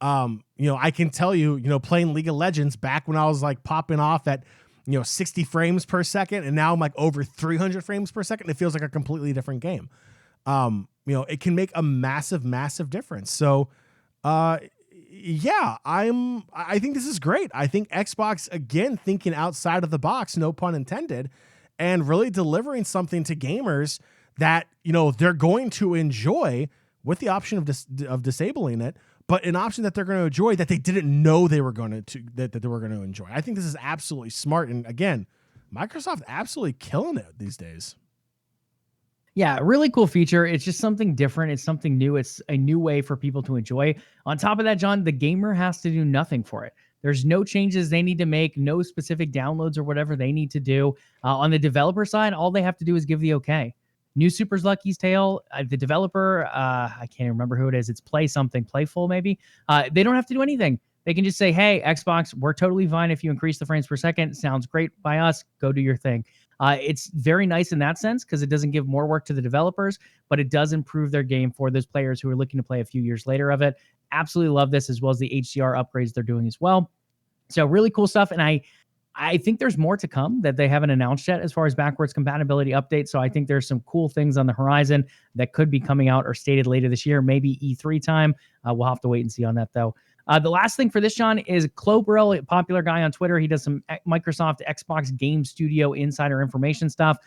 F: I can tell you, playing League of Legends back when I was like popping off at 60 frames per second, and now I'm like over 300 frames per second. It feels like a completely different game. It can make a massive, massive difference. So, I think this is great. I think Xbox, again, thinking outside of the box, no pun intended, and really delivering something to gamers that, they're going to enjoy with the option of disabling it, but an option that they're going to enjoy that they didn't know they were going to that they were going to enjoy. I think this is absolutely smart. And again, Microsoft absolutely killing it these days.
G: Yeah, really cool feature. It's just something different. It's something new. It's a new way for people to enjoy. On top of that, John, the gamer has to do nothing for it. There's no changes they need to make, no specific downloads or whatever they need to do. On the developer side, all they have to do is give the okay. New Super Lucky's Tale, the developer, I can't remember who it is. It's Playful maybe. They don't have to do anything. They can just say, hey, Xbox, we're totally fine if you increase the frames per second. Sounds great by us. Go do your thing. It's very nice in that sense because it doesn't give more work to the developers, but it does improve their game for those players who are looking to play a few years later of it. Absolutely love this, as well as the HDR upgrades they're doing as well. So really cool stuff. And I think there's more to come that they haven't announced yet as far as backwards compatibility updates. So I think there's some cool things on the horizon that could be coming out or stated later this year, maybe E3 time. We'll have to wait and see on that, though. The last thing for this, John, is Clobrel, a popular guy on Twitter. He does some Microsoft Xbox Game Studio insider information stuff.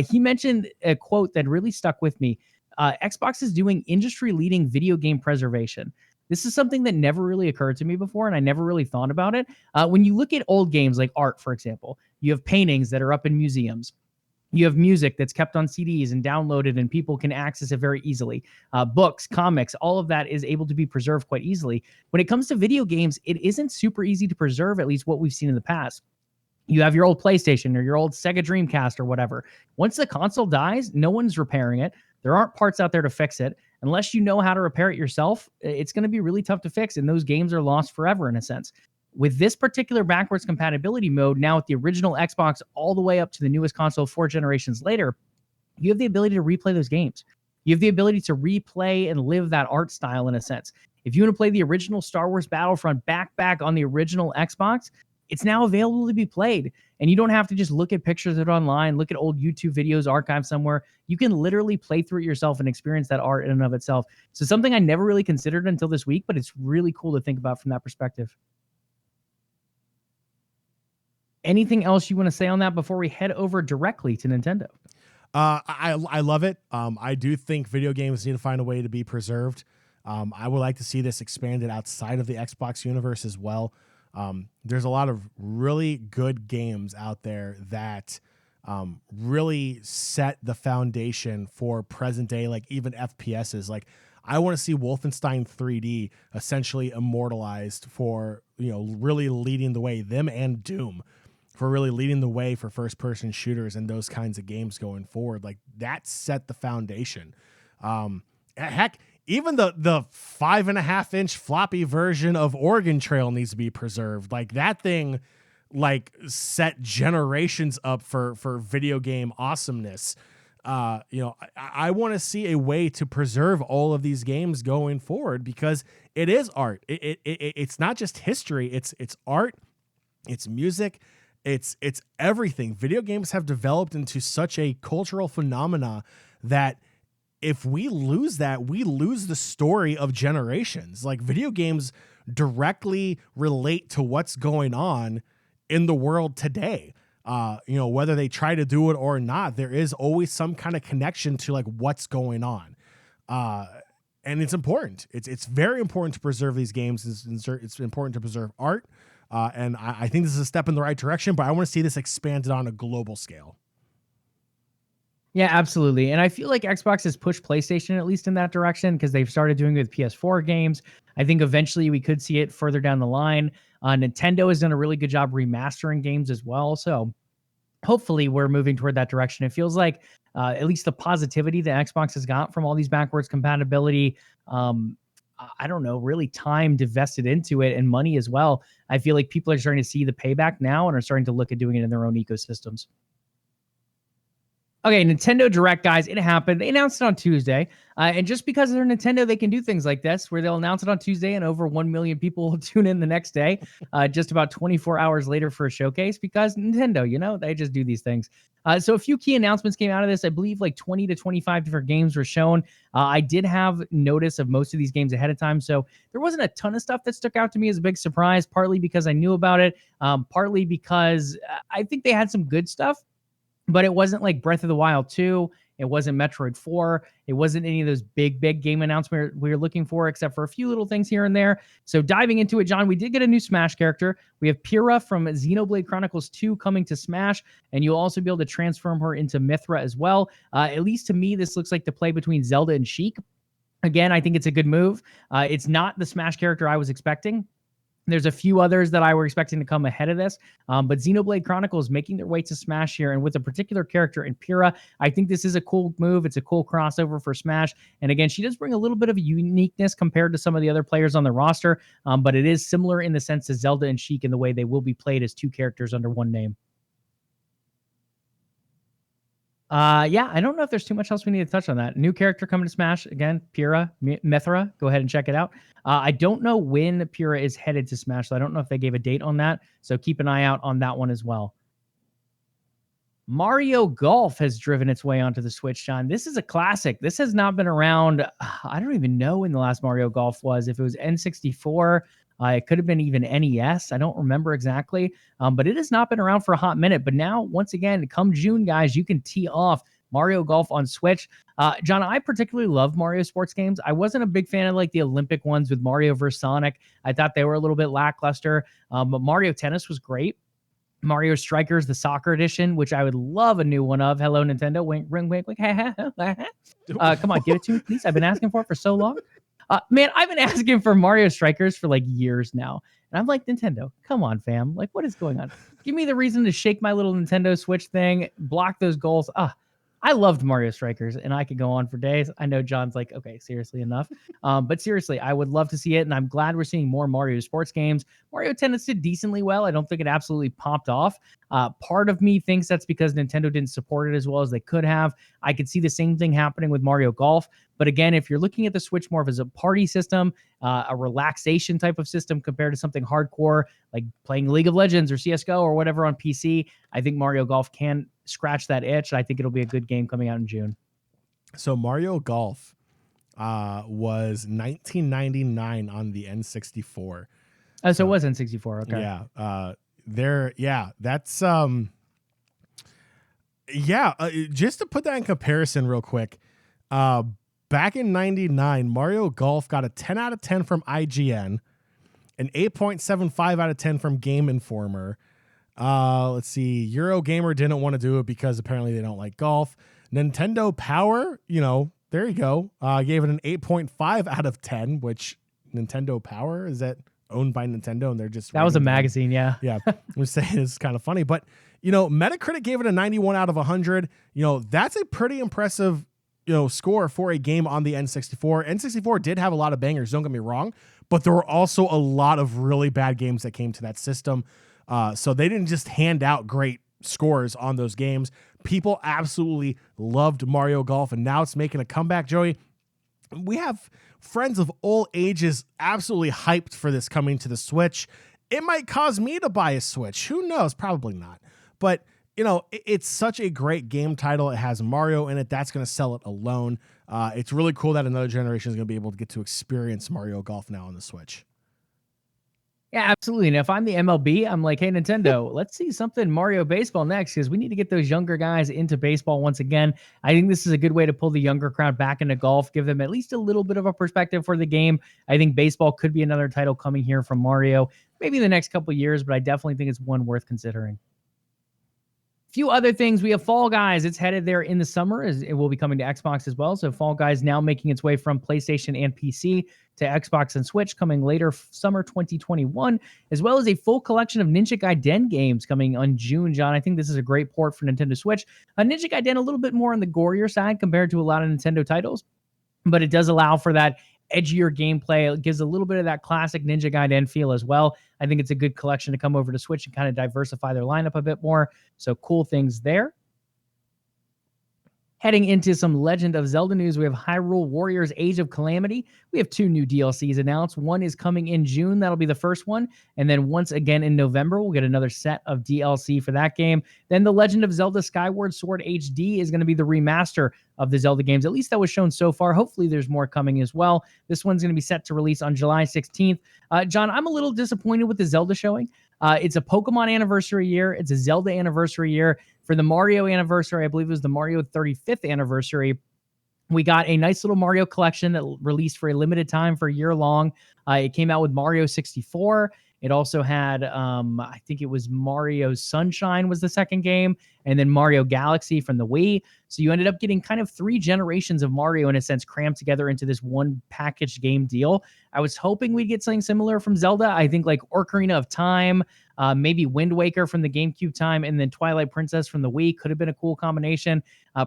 G: He mentioned a quote that really stuck with me. Xbox is doing industry-leading video game preservation. This is something that never really occurred to me before, and I never really thought about it. When you look at old games like art, for example, you have paintings that are up in museums. You have music that's kept on CDs and downloaded, and people can access it very easily. Books, comics, all of that is able to be preserved quite easily. When it comes to video games, it isn't super easy to preserve, at least what we've seen in the past. You have your old PlayStation or your old Sega Dreamcast or whatever. Once the console dies, no one's repairing it. There aren't parts out there to fix it. Unless you know how to repair it yourself, it's going to be really tough to fix, and those games are lost forever in a sense. With this particular backwards compatibility mode, now with the original Xbox all the way up to the newest console 4 generations later, you have the ability to replay those games. You have the ability to replay and live that art style in a sense. If you want to play the original Star Wars Battlefront back on the original Xbox, it's now available to be played. And you don't have to just look at pictures of it online, look at old YouTube videos archived somewhere. You can literally play through it yourself and experience that art in and of itself. So something I never really considered until this week, but it's really cool to think about from that perspective. Anything else you want to say on that before we head over directly to Nintendo?
F: I love it. I do think video games need to find a way to be preserved. I would like to see this expanded outside of the Xbox universe as well. There's a lot of really good games out there that really set the foundation for present day, like even FPSs. Like I want to see Wolfenstein 3D essentially immortalized for, really leading the way, them and Doom, for really leading the way for first-person shooters and those kinds of games going forward. Like that set the foundation. Heck, even the 5.5-inch floppy version of Oregon Trail needs to be preserved. Like that thing, set generations up for video game awesomeness. I want to see a way to preserve all of these games going forward because it is art. It's not just history. It's art. It's music. It's everything. Video games have developed into such a cultural phenomena that if we lose that, we lose the story of generations. Like video games directly relate to what's going on in the world today. Whether they try to do it or not, there is always some kind of connection to like what's going on. And it's important. It's very important to preserve these games. It's important to preserve art. And I think this is a step in the right direction, but I want to see this expanded on a global scale.
G: Yeah, absolutely. And I feel like Xbox has pushed PlayStation at least in that direction because they've started doing it with PS4 games. I think eventually we could see it further down the line. Nintendo has done a really good job remastering games as well. So hopefully we're moving toward that direction. It feels like at least the positivity that Xbox has got from all these backwards compatibility, I don't know, really time invested into it and money as well. I feel like people are starting to see the payback now and are starting to look at doing it in their own ecosystems. Okay, Nintendo Direct, guys, it happened. They announced it on Tuesday. And just because they're Nintendo, they can do things like this, where they'll announce it on Tuesday and over 1 million people will tune in the next day, just about 24 hours later for a showcase, because Nintendo, they just do these things. So a few key announcements came out of this. I believe like 20 to 25 different games were shown. I did have notice of most of these games ahead of time, so there wasn't a ton of stuff that stuck out to me as a big surprise, partly because I knew about it, partly because I think they had some good stuff. But it wasn't like Breath of the Wild 2. It wasn't Metroid 4. It wasn't any of those big game announcements we were looking for, except for a few little things here and there. So diving into it, John, we did get a new Smash character. We have Pyrrha from Xenoblade Chronicles 2 coming to Smash, and you'll also be able to transform her into Mithra as well. At least to me, this looks like the play between Zelda and Sheik. Again, I think it's a good move. It's not the Smash character I was expecting. There's a few others that I were expecting to come ahead of this, but Xenoblade Chronicles making their way to Smash here, and with a particular character in Pyrrha, I think this is a cool move. It's a cool crossover for Smash, and again, she does bring a little bit of uniqueness compared to some of the other players on the roster, but it is similar in the sense to Zelda and Sheik in the way they will be played as two characters under one name. I don't know if there's too much else we need to touch on that. New character coming to Smash. Again, Pyrrha, Mithra. Go ahead and check it out. I don't know when Pyrrha is headed to Smash, so I don't know if they gave a date on that. So keep an eye out on that one as well. Mario Golf has driven its way onto the Switch, John. This is a classic. This has not been around. I don't even know when the last Mario Golf was. If it was N64, It could have been even NES. I don't remember exactly, but it has not been around for a hot minute. But now, once again, come June, guys, you can tee off Mario Golf on Switch. John, I particularly love Mario sports games. I wasn't a big fan of like the Olympic ones with Mario vs. Sonic. I thought they were a little bit lackluster, but Mario Tennis was great. Mario Strikers, the soccer edition, which I would love a new one of. Hello, Nintendo. Wink, wink, wink, wink. Come on, give it to me, please. I've been asking for it for so long. Man, I've been asking for Mario Strikers for like years now. And I'm like, Nintendo, come on, fam. Like, what is going on? Give me the reason to shake my little Nintendo Switch thing, block those goals. I loved Mario Strikers, and I could go on for days. I know John's like, okay, seriously enough. But seriously, I would love to see it, and I'm glad we're seeing more Mario sports games. Mario Tennis did decently well. I don't think it absolutely popped off. Part of me thinks that's because Nintendo didn't support it as well as they could have. I could see the same thing happening with Mario Golf. But again, if you're looking at the Switch more as a party system, a relaxation type of system compared to something hardcore like playing League of Legends or CSGO or whatever on PC, I think Mario Golf can scratch that itch. I think it'll be a good game coming out in June.
F: So Mario Golf was $19.99 on the N64.
G: Oh, so it was N64. Okay.
F: Yeah. That's just to put that in comparison real quick. Back in 99, Mario Golf got a 10 out of 10 from IGN, an 8.75 out of 10 from Game Informer. Let's see. Eurogamer didn't want to do it because apparently they don't like golf. Nintendo Power, there you go. Gave it an 8.5 out of 10, which Nintendo Power, is that owned by Nintendo? And they're just...
G: That was a magazine, yeah.
F: Yeah. I'm saying it's kind of funny. But, Metacritic gave it a 91 out of 100. That's a pretty impressive score for a game on the N64. N64 did have a lot of bangers, don't get me wrong, but there were also a lot of really bad games that came to that system. So they didn't just hand out great scores on those games. People absolutely loved Mario Golf, and now it's making a comeback, Joey. We have friends of all ages absolutely hyped for this coming to the Switch. It might cause me to buy a Switch. Who knows? Probably not. But it's such a great game title. It has Mario in it. That's going to sell it alone. It's really cool that another generation is going to be able to get to experience Mario Golf now on the Switch.
G: Yeah, absolutely. And if I'm the MLB, I'm like, hey, Nintendo, let's see something Mario Baseball next, because we need to get those younger guys into baseball once again. I think this is a good way to pull the younger crowd back into golf, give them at least a little bit of a perspective for the game. I think baseball could be another title coming here from Mario, maybe in the next couple of years, but I definitely think it's one worth considering. Few other things. We have Fall Guys. It's headed there in the summer. It will be coming to Xbox as well. So Fall Guys now making its way from PlayStation and PC to Xbox and Switch, coming later summer 2021, as well as a full collection of Ninja Gaiden games coming on June, John. I think this is a great port for Nintendo Switch. Ninja Gaiden a little bit more on the gorier side compared to a lot of Nintendo titles, but it does allow for that edgier gameplay. It gives a little bit of that classic Ninja Gaiden feel as well. I think it's a good collection to come over to Switch and kind of diversify their lineup a bit more. So cool things there. Heading into some Legend of Zelda news, we have Hyrule Warriors Age of Calamity. We have 2 new DLCs announced. One is coming in June. That'll be the first one. And then once again in November, we'll get another set of DLC for that game. Then The Legend of Zelda Skyward Sword HD is going to be the remaster of the Zelda games. At least that was shown so far. Hopefully there's more coming as well. This one's going to be set to release on July 16th. John, I'm a little disappointed with the Zelda showing. It's a Pokemon anniversary year. It's a Zelda anniversary year. For the Mario anniversary, I believe it was the Mario 35th anniversary, we got a nice little Mario collection that released for a limited time for a year long. It came out with Mario 64. It also had, I think it was Mario Sunshine was the second game, and then Mario Galaxy from the Wii. So you ended up getting kind of 3 generations of Mario, in a sense, crammed together into this one packaged game deal. I was hoping we'd get something similar from Zelda. I think like Ocarina of Time, maybe Wind Waker from the GameCube time, and then Twilight Princess from the Wii could have been a cool combination.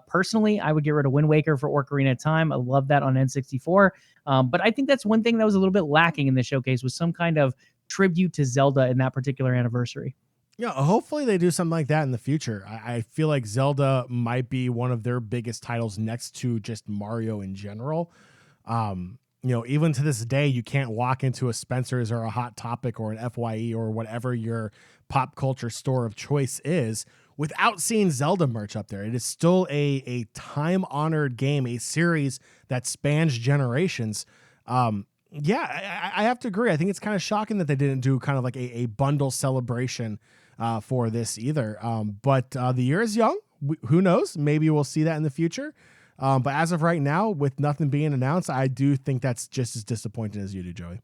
G: Personally, I would get rid of Wind Waker for Ocarina of Time. I love that on N64. But I think that's one thing that was a little bit lacking in the showcase, was some kind of tribute to Zelda in that particular anniversary.
F: Yeah, hopefully they do something like that in the future. I feel like Zelda might be one of their biggest titles next to just Mario in general. Even to this day, you can't walk into a Spencer's or a Hot Topic or an FYE or whatever your pop culture store of choice is without seeing Zelda merch up there. It is still a time-honored game, a series that spans generations. Yeah, I have to agree. I think it's kind of shocking that they didn't do kind of like a bundle celebration for this either. But the year is young. Who knows? Maybe we'll see that in the future. But as of right now, with nothing being announced, I do think that's just as disappointing as you do, Joey.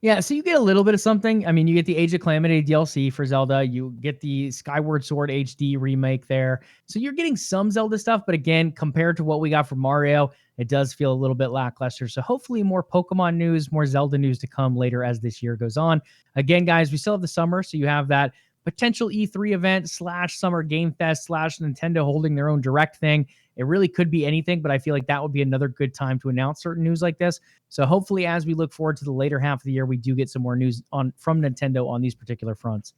G: Yeah, so you get a little bit of something. I mean, you get the Age of Calamity DLC for Zelda. You get the Skyward Sword HD remake there. So you're getting some Zelda stuff, but again, compared to what we got from Mario, it does feel a little bit lackluster. So hopefully more Pokemon news, more Zelda news to come later as this year goes on. Again, guys, we still have the summer, so you have that potential E3 event / Summer Game Fest / Nintendo holding their own direct thing. It really could be anything, but I feel like that would be another good time to announce certain news like this. So hopefully, as we look forward to the later half of the year, we do get some more news from Nintendo on these particular fronts.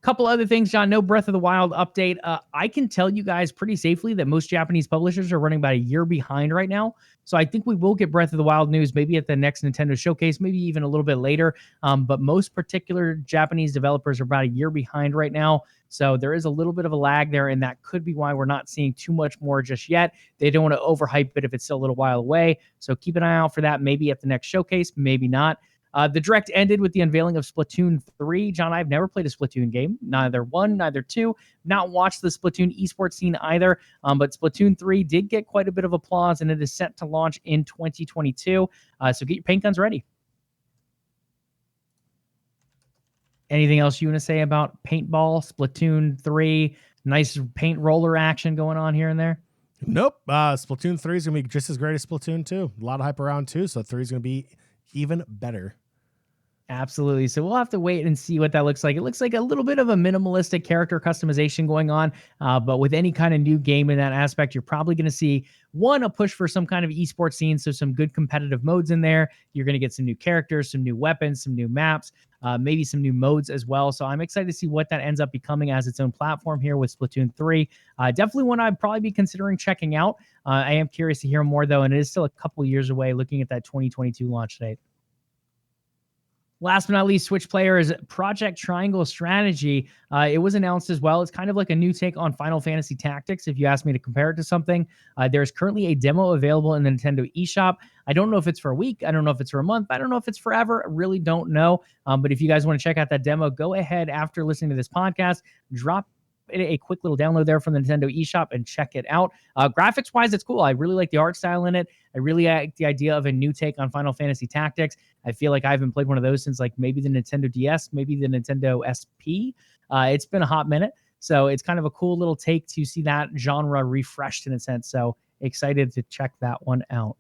G: Couple other things, John. No Breath of the Wild update. I can tell you guys pretty safely that most Japanese publishers are running about a year behind right now. So I think we will get Breath of the Wild news maybe at the next Nintendo showcase, maybe even a little bit later. But most particular Japanese developers are about a year behind right now. So there is a little bit of a lag there, and that could be why we're not seeing too much more just yet. They don't want to overhype it if it's still a little while away. So keep an eye out for that, maybe at the next showcase, maybe not. The direct ended with the unveiling of Splatoon 3. John, I've never played a Splatoon game, neither 1, neither 2. Not watched the Splatoon esports scene either, but Splatoon 3 did get quite a bit of applause, and it is set to launch in 2022. So get your paint guns ready. Anything else you want to say about paintball, Splatoon 3? Nice paint roller action going on here and there?
F: Nope. Splatoon 3 is going to be just as great as Splatoon 2. A lot of hype around 2, so 3 is going to be even better.
G: Absolutely. So we'll have to wait and see what that looks like. It looks like a little bit of a minimalistic character customization going on, but with any kind of new game in that aspect, you're probably going to see, one, a push for some kind of esports scene, so some good competitive modes in there. You're going to get some new characters, some new weapons, some new maps, maybe some new modes as well. So I'm excited to see what that ends up becoming as its own platform here with Splatoon 3. Definitely one I'd probably be considering checking out. I am curious to hear more, though, and it is still a couple years away looking at that 2022 launch date. Last but not least, Switch players, Project Triangle Strategy. It was announced as well. It's kind of like a new take on Final Fantasy Tactics, if you ask me to compare it to something. There's currently a demo available in the Nintendo eShop. I don't know if it's for a week. I don't know if it's for a month. I don't know if it's forever. I really don't know. But if you guys want to check out that demo, go ahead after listening to this podcast, drop a quick little download there from the Nintendo eShop and check it out. Graphics wise, it's cool. I really like the art style in it. I really like the idea of a new take on Final Fantasy Tactics. I feel like I haven't played one of those since like maybe the Nintendo DS, maybe the Nintendo SP. It's been a hot minute. So it's kind of a cool little take to see that genre refreshed in a sense. So excited to check that one out.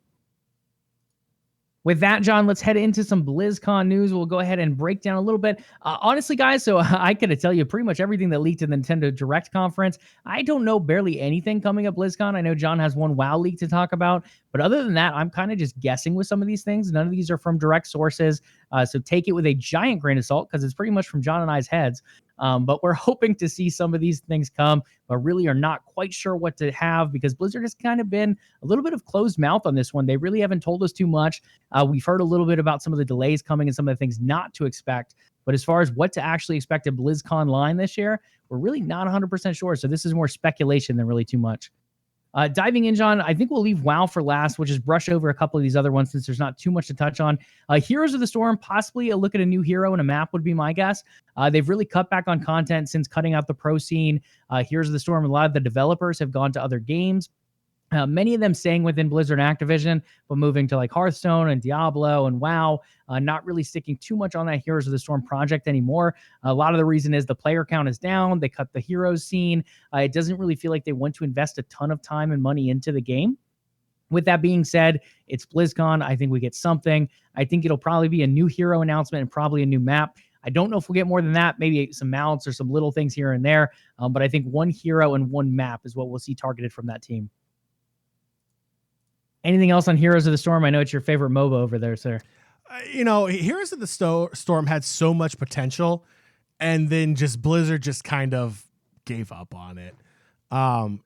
G: With that, John, let's head into some BlizzCon news. We'll go ahead and break down a little bit. Honestly, guys, so I could tell you pretty much everything that leaked in the Nintendo Direct conference. I don't know barely anything coming up BlizzCon. I know John has one WoW leak to talk about. But other than that, I'm kind of just guessing with some of these things. None of these are from direct sources. So take it with a giant grain of salt because it's pretty much from John and I's heads. But we're hoping to see some of these things come, but really are not quite sure what to have because Blizzard has kind of been a little bit of closed mouth on this one. They really haven't told us too much. We've heard a little bit about some of the delays coming and some of the things not to expect. But as far as what to actually expect at BlizzConline this year, we're really not 100% sure. So this is more speculation than really too much. Diving in, John, I think we'll leave WoW for last. We'll just brush over a couple of these other ones since there's not too much to touch on. Heroes of the Storm, possibly a look at a new hero and a map would be my guess. They've really cut back on content since cutting out the pro scene. Heroes of the Storm, a lot of the developers have gone to other games. Many of them staying within Blizzard and Activision, but moving to like Hearthstone and Diablo and WoW, not really sticking too much on that Heroes of the Storm project anymore. A lot of the reason is the player count is down. They cut the heroes scene. It doesn't really feel like they want to invest a ton of time and money into the game. With that being said, it's BlizzCon. I think we get something. I think it'll probably be a new hero announcement and probably a new map. I don't know if we'll get more than that, maybe some mounts or some little things here and there. But I think one hero and one map is what we'll see targeted from that team. Anything else on Heroes of the Storm? I know it's your favorite MOBA over there, sir.
F: Heroes of the Storm had so much potential, and then just Blizzard just kind of gave up on it.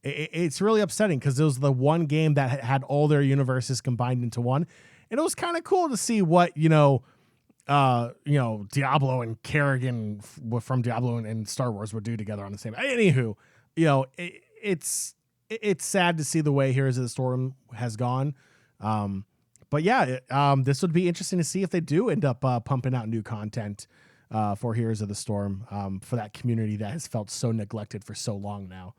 F: It's really upsetting because it was the one game that had all their universes combined into one, and it was kind of cool to see what Diablo and Kerrigan from Diablo and Star Wars would do together on the same. Anywho, it's sad to see the way Heroes of the Storm has gone. But yeah, this would be interesting to see if they do end up pumping out new content for Heroes of the Storm for that community that has felt so neglected for so long now.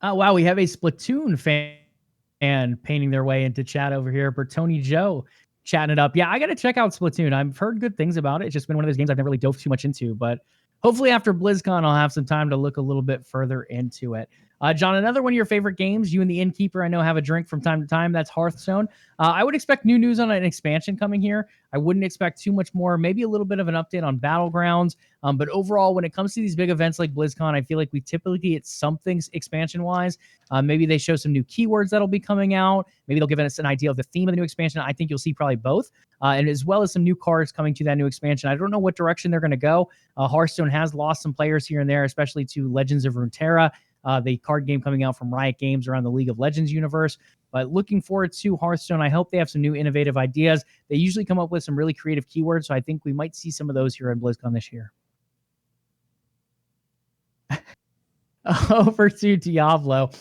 G: Oh, wow. We have a Splatoon fan painting their way into chat over here. Bertoni Joe chatting it up. Yeah, I got to check out Splatoon. I've heard good things about it. It's just been one of those games I've never really dove too much into, but hopefully after BlizzCon, I'll have some time to look a little bit further into it. John, another one of your favorite games, you and the Innkeeper, I know, have a drink from time to time. That's Hearthstone. I would expect new news on an expansion coming here. I wouldn't expect too much more, maybe a little bit of an update on Battlegrounds. But overall, when it comes to these big events like BlizzCon, I feel like we typically get something expansion-wise. Maybe they show some new keywords that'll be coming out. Maybe they'll give us an idea of the theme of the new expansion. I think you'll see probably both. And as well as some new cards coming to that new expansion. I don't know what direction they're going to go. Hearthstone has lost some players here and there, especially to Legends of Runeterra, the card game coming out from Riot Games around the League of Legends universe. But looking forward to Hearthstone. I hope they have some new innovative ideas. They usually come up with some really creative keywords, so I think we might see some of those here at BlizzCon this year. Over to Diablo.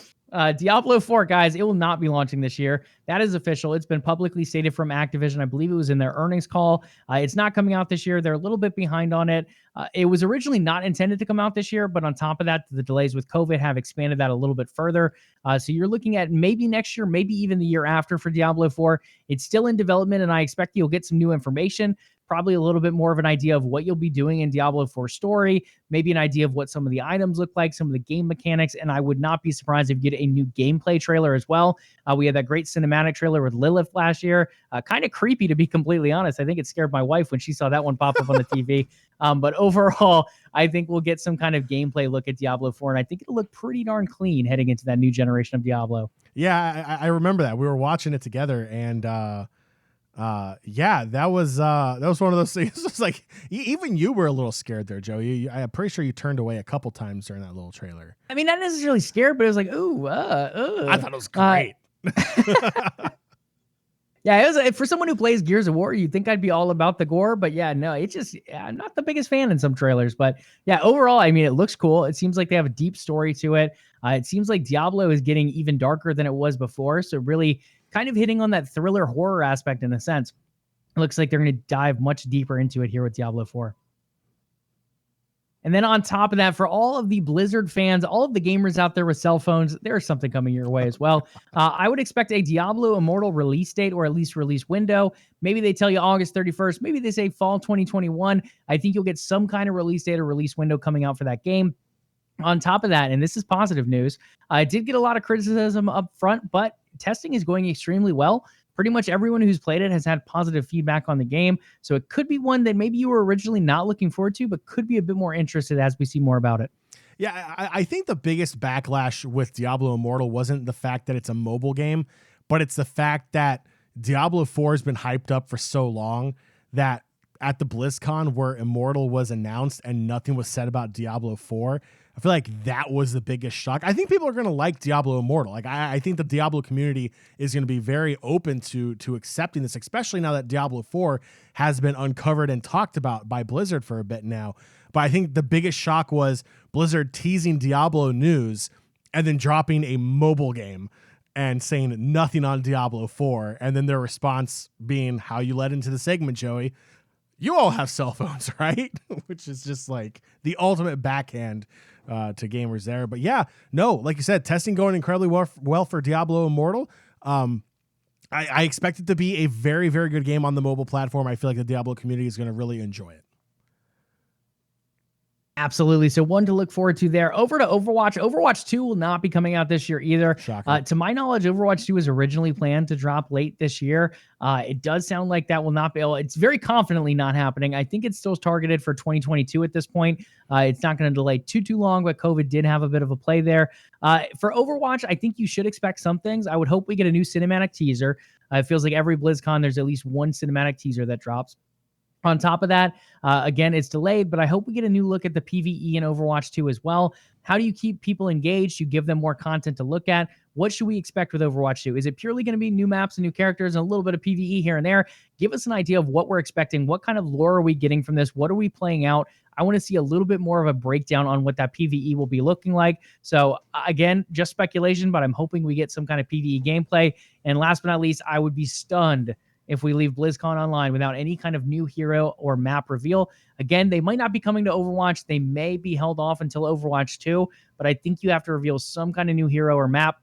G: Diablo 4, guys, it will not be launching this year. That is official. It's been publicly stated from Activision. I believe it was in their earnings call. It's not coming out this year. They're a little bit behind on it. It was originally not intended to come out this year, but on top of that, the delays with COVID have expanded that a little bit further. So you're looking at maybe next year, maybe even the year after for Diablo 4. It's still in development, and I expect you'll get some new information. Probably a little bit more of an idea of what you'll be doing in Diablo 4 story, maybe an idea of what some of the items look like, some of the game mechanics, and I would not be surprised if you get a new gameplay trailer as well. We had that great cinematic trailer with Lilith last year. Kind of creepy, to be completely honest. I think it scared my wife when she saw that one pop up on the TV. But overall, I think we'll get some kind of gameplay look at Diablo 4, and I think it'll look pretty darn clean heading into that new generation of Diablo.
F: Yeah, I remember that. We were watching it together, and yeah, that was one of those things. It's like even you were a little scared there, Joe. I'm pretty sure you turned away a couple times during that little trailer.
G: I mean, not necessarily scared, but it was like, ooh,
F: I thought it was great.
G: Yeah, it was for someone who plays Gears of War, you'd think I'd be all about the gore, but yeah, no, it's just I'm not the biggest fan in some trailers, but yeah, overall, I mean, it looks cool. It seems like they have a deep story to it. It seems like Diablo is getting even darker than it was before, so really kind of hitting on that thriller horror aspect in a sense. It looks like they're going to dive much deeper into it here with Diablo 4. And then on top of that, for all of the Blizzard fans, all of the gamers out there with cell phones, there's something coming your way as well. I would expect a Diablo Immortal release date, or at least release window. Maybe they tell you August 31st. Maybe they say fall 2021. I think you'll get some kind of release date or release window coming out for that game. On top of that, and this is positive news, I did get a lot of criticism up front, but testing is going extremely well. Pretty much everyone who's played it has had positive feedback on the game. So it could be one that maybe you were originally not looking forward to, but could be a bit more interested as we see more about it.
F: Yeah, I think the biggest backlash with Diablo Immortal wasn't the fact that it's a mobile game, but it's the fact that Diablo 4 has been hyped up for so long that at the BlizzCon where Immortal was announced and nothing was said about Diablo 4, I feel like that was the biggest shock. I think people are going to like Diablo Immortal. Like I think the Diablo community is going to be very open to accepting this, especially now that Diablo 4 has been uncovered and talked about by Blizzard for a bit now. But I think the biggest shock was Blizzard teasing Diablo news and then dropping a mobile game and saying nothing on Diablo 4. And then their response being how you led into the segment, Joey. You all have cell phones, right? Which is just like the ultimate backhand to gamers there. But yeah, no, like you said, testing going incredibly well for Diablo Immortal. I expect it to be a very, very good game on the mobile platform. I feel like the Diablo community is going to really enjoy it.
G: Absolutely. So one to look forward to there. Over to Overwatch. Overwatch 2 will not be coming out this year either. To my knowledge, Overwatch 2 was originally planned to drop late this year. It does sound like that will not be. It's very confidently not happening. I think it's still targeted for 2022 at this point. It's not going to delay too long, but COVID did have a bit of a play there. For Overwatch, I think you should expect some things. I would hope we get a new cinematic teaser. It feels like every BlizzCon, there's at least one cinematic teaser that drops. On top of that, again, it's delayed, but I hope we get a new look at the PvE in Overwatch 2 as well. How do you keep people engaged? You give them more content to look at. What should we expect with Overwatch 2? Is it purely going to be new maps and new characters and a little bit of PvE here and there? Give us an idea of what we're expecting. What kind of lore are we getting from this? What are we playing out? I want to see a little bit more of a breakdown on what that PvE will be looking like. So again, just speculation, but I'm hoping we get some kind of PvE gameplay. And last but not least, I would be stunned if we leave BlizzCon Online without any kind of new hero or map reveal. Again, they might not be coming to Overwatch. They may be held off until Overwatch 2, but I think you have to reveal some kind of new hero or map.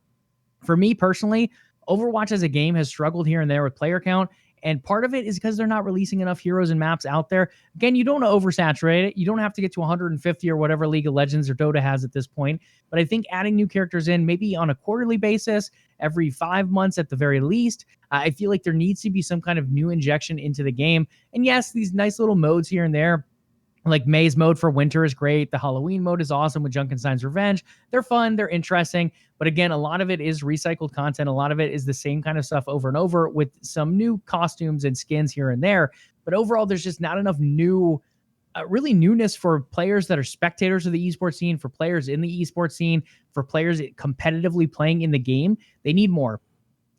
G: For me personally, Overwatch as a game has struggled here and there with player count, and part of it is because they're not releasing enough heroes and maps out there. Again, you don't want to oversaturate it. You don't have to get to 150 or whatever League of Legends or Dota has at this point, but I think adding new characters in, maybe on a quarterly basis, every 5 months at the very least, I feel like there needs to be some kind of new injection into the game. And yes, these nice little modes here and there, like Maze mode for winter is great. The Halloween mode is awesome with Junkenstein's Revenge. They're fun. They're interesting. But again, a lot of it is recycled content. A lot of it is the same kind of stuff over and over with some new costumes and skins here and there. But overall, there's just not enough really newness for players that are spectators of the esports scene, for players in the esports scene, for players competitively playing in the game. They need more.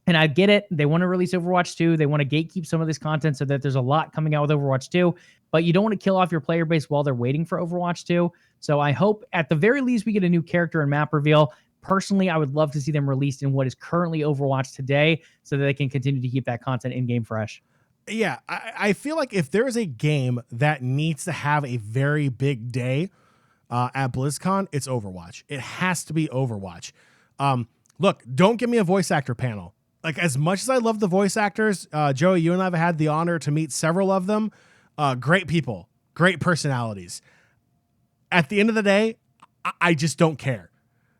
G: And I get it. They want to release Overwatch 2. They want to gatekeep some of this content so that there's a lot coming out with Overwatch 2. But you don't want to kill off your player base while they're waiting for Overwatch 2. So I hope at the very least we get a new character and map reveal. Personally, I would love to see them released in what is currently Overwatch today so that they can continue to keep that content in-game fresh.
F: Yeah, I feel like if there is a game that needs to have a very big day at BlizzCon, it's Overwatch. It has to be Overwatch. Look, don't give me a voice actor panel. Like, as much as I love the voice actors, Joey, you and I have had the honor to meet several of them. Great people, great personalities. At the end of the day, I just don't care.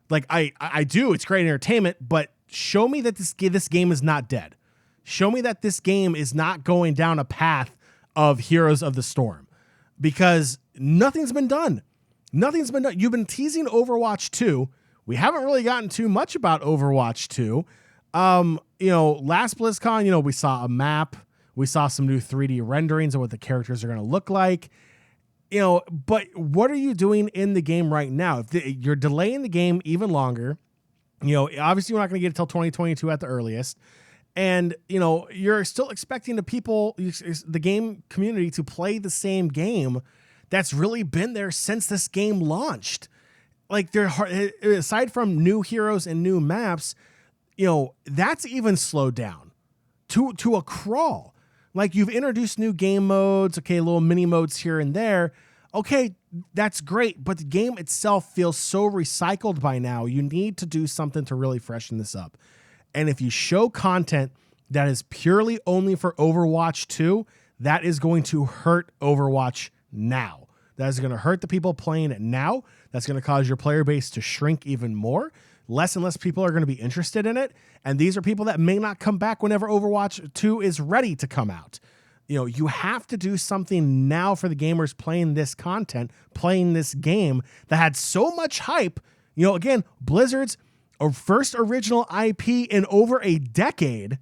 F: Like, I do. It's great entertainment, but show me that this game is not dead. Show me that this game is not going down a path of Heroes of the Storm, because nothing's been done. Nothing's been done. You've been teasing Overwatch 2. We haven't really gotten too much about Overwatch 2. Last BlizzCon, we saw a map. We saw some new 3D renderings of what the characters are going to look like. But what are you doing in the game right now? If you're delaying the game even longer, obviously we're not going to get it till 2022 at the earliest. And, you're still expecting the game community to play the same game that's really been there since this game launched. Like, aside from new heroes and new maps, that's even slowed down to a crawl. Like, you've introduced new game modes, okay, little mini modes here and there. Okay, that's great, but the game itself feels so recycled by now. You need to do something to really freshen this up. And if you show content that is purely only for Overwatch 2, that is going to hurt Overwatch now. That is going to hurt the people playing it now. That's going to cause your player base to shrink even more. Less and less people are going to be interested in it. And these are people that may not come back whenever Overwatch 2 is ready to come out. You have to do something now for the gamers playing this content, playing this game that had so much hype. Again, Blizzard's first original IP in over a decade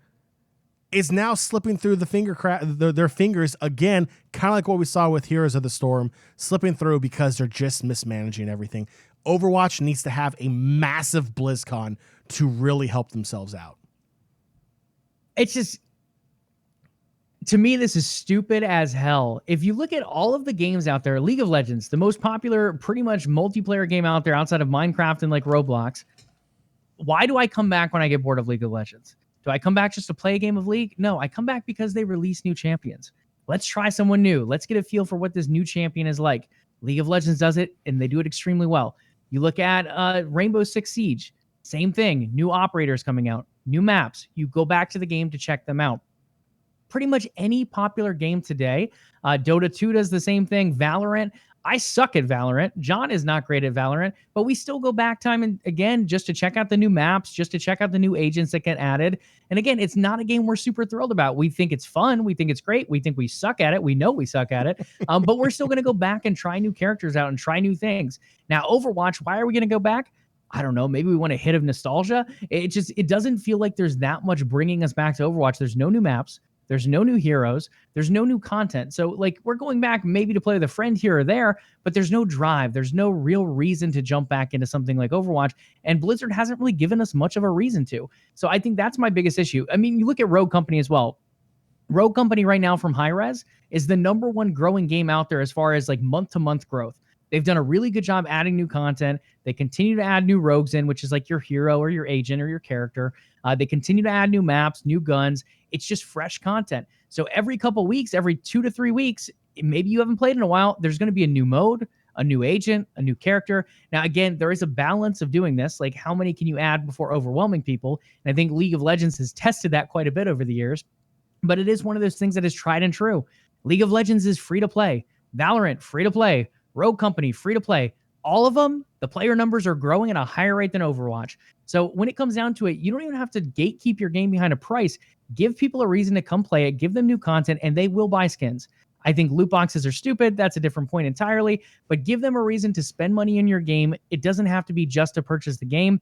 F: is now slipping through their fingers again, kind of like what we saw with Heroes of the Storm, slipping through because they're just mismanaging everything. Overwatch needs to have a massive BlizzCon to really help themselves out.
G: It's just, to me, this is stupid as hell. If you look at all of the games out there, League of Legends, the most popular, pretty much multiplayer game out there outside of Minecraft and like Roblox, why do I come back when I get bored of League of Legends? Do I come back just to play a game of League? No, I come back because they release new champions. Let's try someone new. Let's get a feel for what this new champion is like. League of Legends does it, and they do it extremely well. You look at Rainbow Six Siege, same thing. New operators coming out, new maps. You go back to the game to check them out. Pretty much any popular game today. Dota 2 does the same thing. Valorant. I suck at Valorant. Jon is not great at Valorant, but we still go back time and again just to check out the new maps, just to check out the new agents that get added. And again, it's not a game we're super thrilled about. We think it's fun. We think it's great. We think we suck at it. We know we suck at it. But we're still going to go back and try new characters out and try new things. Now, Overwatch, why are we going to go back? I don't know. Maybe we want a hit of nostalgia. It doesn't feel like there's that much bringing us back to Overwatch. There's no new maps. There's no new heroes. There's no new content. So, we're going back maybe to play with a friend here or there, but there's no drive. There's no real reason to jump back into something like Overwatch. And Blizzard hasn't really given us much of a reason to. So I think that's my biggest issue. I mean, you look at Rogue Company as well. Rogue Company right now from Hi-Rez is the number one growing game out there as far as like month-to-month growth. They've done a really good job adding new content. They continue to add new rogues in, which is like your hero or your agent or your character. They continue to add new maps, new guns. It's just fresh content. So every couple weeks, every 2 to 3 weeks, maybe you haven't played in a while, there's going to be a new mode, a new agent, a new character. Now, again, there is a balance of doing this. Like, how many can you add before overwhelming people? And I think League of Legends has tested that quite a bit over the years. But it is one of those things that is tried and true. League of Legends is free to play. Valorant, free to play. Rogue Company, free to play. All of them, the player numbers are growing at a higher rate than Overwatch. So when it comes down to it, you don't even have to gatekeep your game behind a price. Give people a reason to come play it, give them new content, and they will buy skins. I think loot boxes are stupid. That's a different point entirely. But give them a reason to spend money in your game. It doesn't have to be just to purchase the game,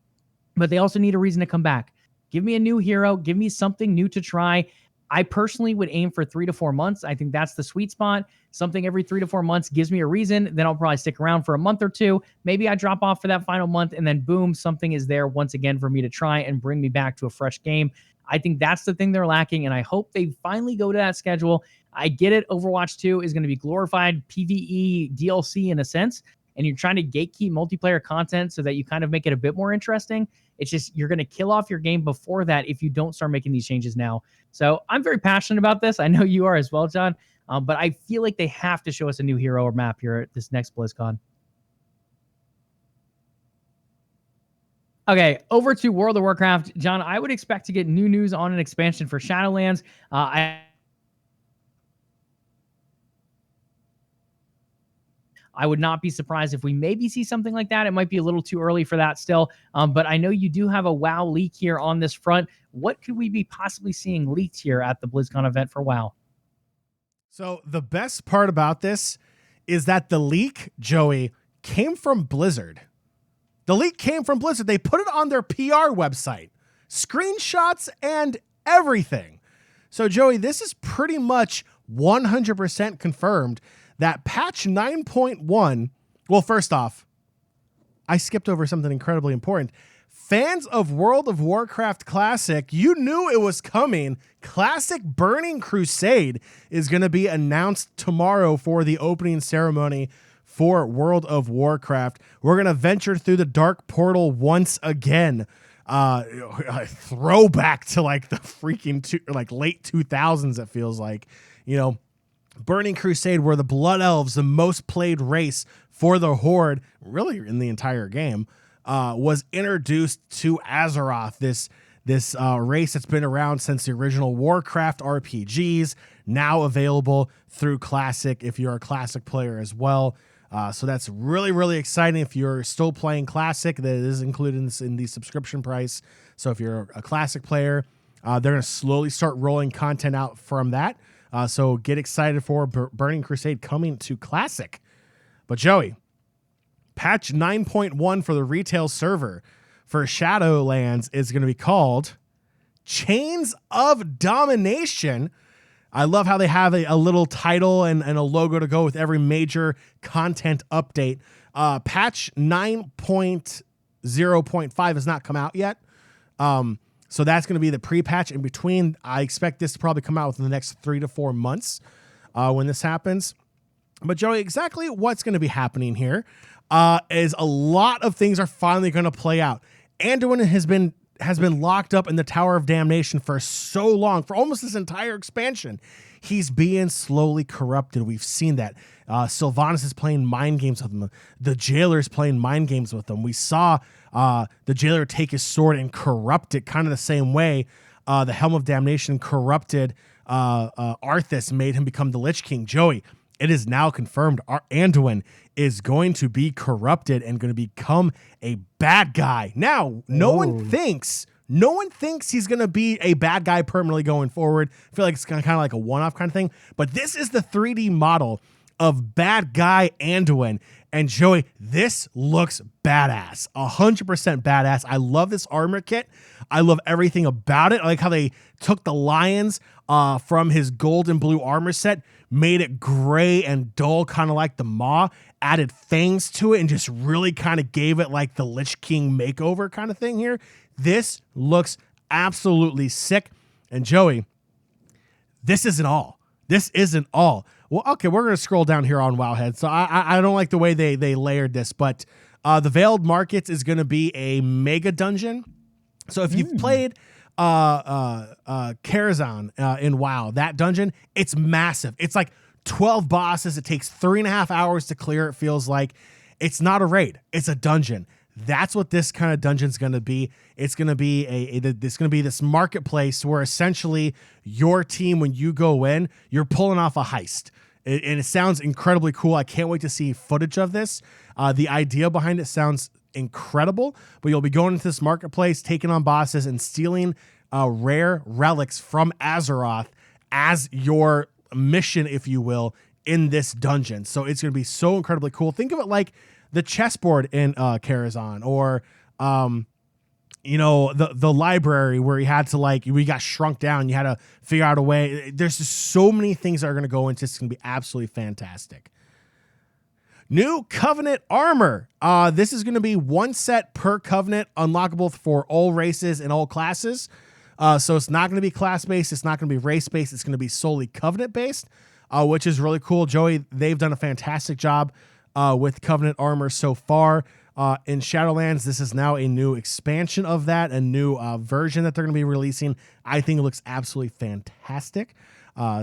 G: but they also need a reason to come back. Give me a new hero. Give me something new to try. I personally would aim for 3 to 4 months. I think that's the sweet spot. Something every 3 to 4 months gives me a reason. Then I'll probably stick around for a month or two. Maybe I drop off for that final month, and then boom, something is there once again for me to try and bring me back to a fresh game. I think that's the thing they're lacking, and I hope they finally go to that schedule. I get it. Overwatch 2 is going to be glorified PvE DLC in a sense, and you're trying to gatekeep multiplayer content so that you kind of make it a bit more interesting. It's just you're going to kill off your game before that if you don't start making these changes now. So I'm very passionate about this. I know you are as well, John. But I feel like they have to show us a new hero or map here at this next BlizzCon. Okay, over to World of Warcraft. John, I would expect to get new news on an expansion for Shadowlands. I would not be surprised if we maybe see something like that. It might be a little too early for that still. But I know you do have a WoW leak here on this front. What could we be possibly seeing leaked here at the BlizzCon event for WoW?
F: So the best part about this is that the leak, Joey, came from Blizzard. The leak came from Blizzard. They put it on their PR website. Screenshots and everything. So, Joey, this is pretty much 100% confirmed that patch 9.1, well, first off, I skipped over something incredibly important. Fans of World of Warcraft Classic, you knew it was coming. Classic Burning Crusade is going to be announced tomorrow for the opening ceremony for World of Warcraft. We're going to venture through the Dark Portal once again. A throwback to like the freaking late 2000s, it feels like. You know, Burning Crusade, where the Blood Elves, the most played race for the Horde, really in the entire game, was introduced to Azeroth, this race that's been around since the original Warcraft RPGs, now available through Classic if you're a Classic player as well. So that's really, really exciting. If you're still playing Classic, that is included in the subscription price. So if you're a Classic player, they're going to slowly start rolling content out from that. So get excited for Burning Crusade coming to Classic. But Joey, patch 9.1 for the retail server for Shadowlands is going to be called Chains of Domination. I love how they have a little title and a logo to go with every major content update. Patch 9.0.5 has not come out yet. So that's going to be the pre-patch in between. I expect this to probably come out within the next 3 to 4 months when this happens. But Joey, exactly what's going to be happening here is a lot of things are finally going to play out. Anduin has been locked up in the Tower of Damnation for so long, for almost this entire expansion. He's being slowly corrupted. We've seen that. Sylvanas is playing mind games with him. The jailer is playing mind games with him. We saw the jailer take his sword and corrupt it kind of the same way the Helm of Damnation corrupted Arthas, made him become the Lich King. Joey, it is now confirmed Anduin is going to be corrupted and going to become a bad guy. Now, no one thinks he's going to be a bad guy permanently going forward. I feel like it's kind of like a one-off kind of thing. But this is the 3D model of bad guy Anduin. And Joey, this looks badass. 100% badass. I love this armor kit. I love everything about it. I like how they took the lions from his gold and blue armor set, made it gray and dull, kind of like the Maw, added fangs to it, and just really kind of gave it like the Lich King makeover kind of thing here. This looks absolutely sick. And Joey, this isn't all. This isn't all. Well, okay, we're going to scroll down here on Wowhead. So I don't like the way they layered this, but the Veiled Markets is going to be a mega dungeon. So if you've played Karazhan in WoW, that dungeon, it's massive. It's like 12 bosses. It takes 3.5 hours to clear. It feels like it's not a raid. It's a dungeon. That's what this kind of dungeon's going to be. It's going to be this marketplace where essentially your team, when you go in, you're pulling off a heist. And it sounds incredibly cool. I can't wait to see footage of this. The idea behind it sounds incredible, but you'll be going into this marketplace, taking on bosses and stealing rare relics from Azeroth as your mission, if you will, in this dungeon. So it's going to be so incredibly cool. Think of it like the chessboard in Karazhan, or the library where you had to we got shrunk down. You had to figure out a way. There's just so many things that are going to go into this. It's going to be absolutely fantastic. New Covenant armor. This is going to be one set per Covenant, unlockable for all races and all classes. So it's not going to be class-based. It's not going to be race-based. It's going to be solely Covenant-based, which is really cool. Joey, they've done a fantastic job with Covenant armor so far. In Shadowlands, this is now a new expansion of that, a new version that they're going to be releasing. I think it looks absolutely fantastic.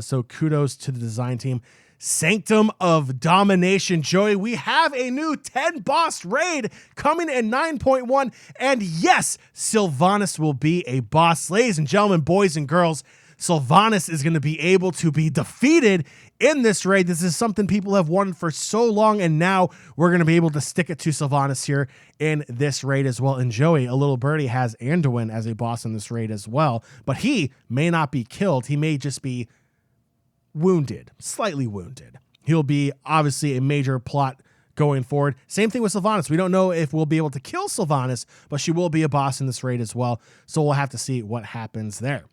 F: So kudos to the design team. Sanctum of Domination. Joey, we have a new 10 boss raid coming in 9.1. And yes, Sylvanas will be a boss. Ladies and gentlemen, boys and girls, Sylvanas is going to be able to be defeated in this raid. This is something people have wanted for so long, and now we're going to be able to stick it to Sylvanas here in this raid as well. And Joey, a little birdie, has Anduin as a boss in this raid as well, but he may not be killed. He may just be wounded, slightly wounded. He'll be obviously a major plot going forward. Same thing with Sylvanas. We don't know if we'll be able to kill Sylvanas, but she will be a boss in this raid as well. So we'll have to see what happens there.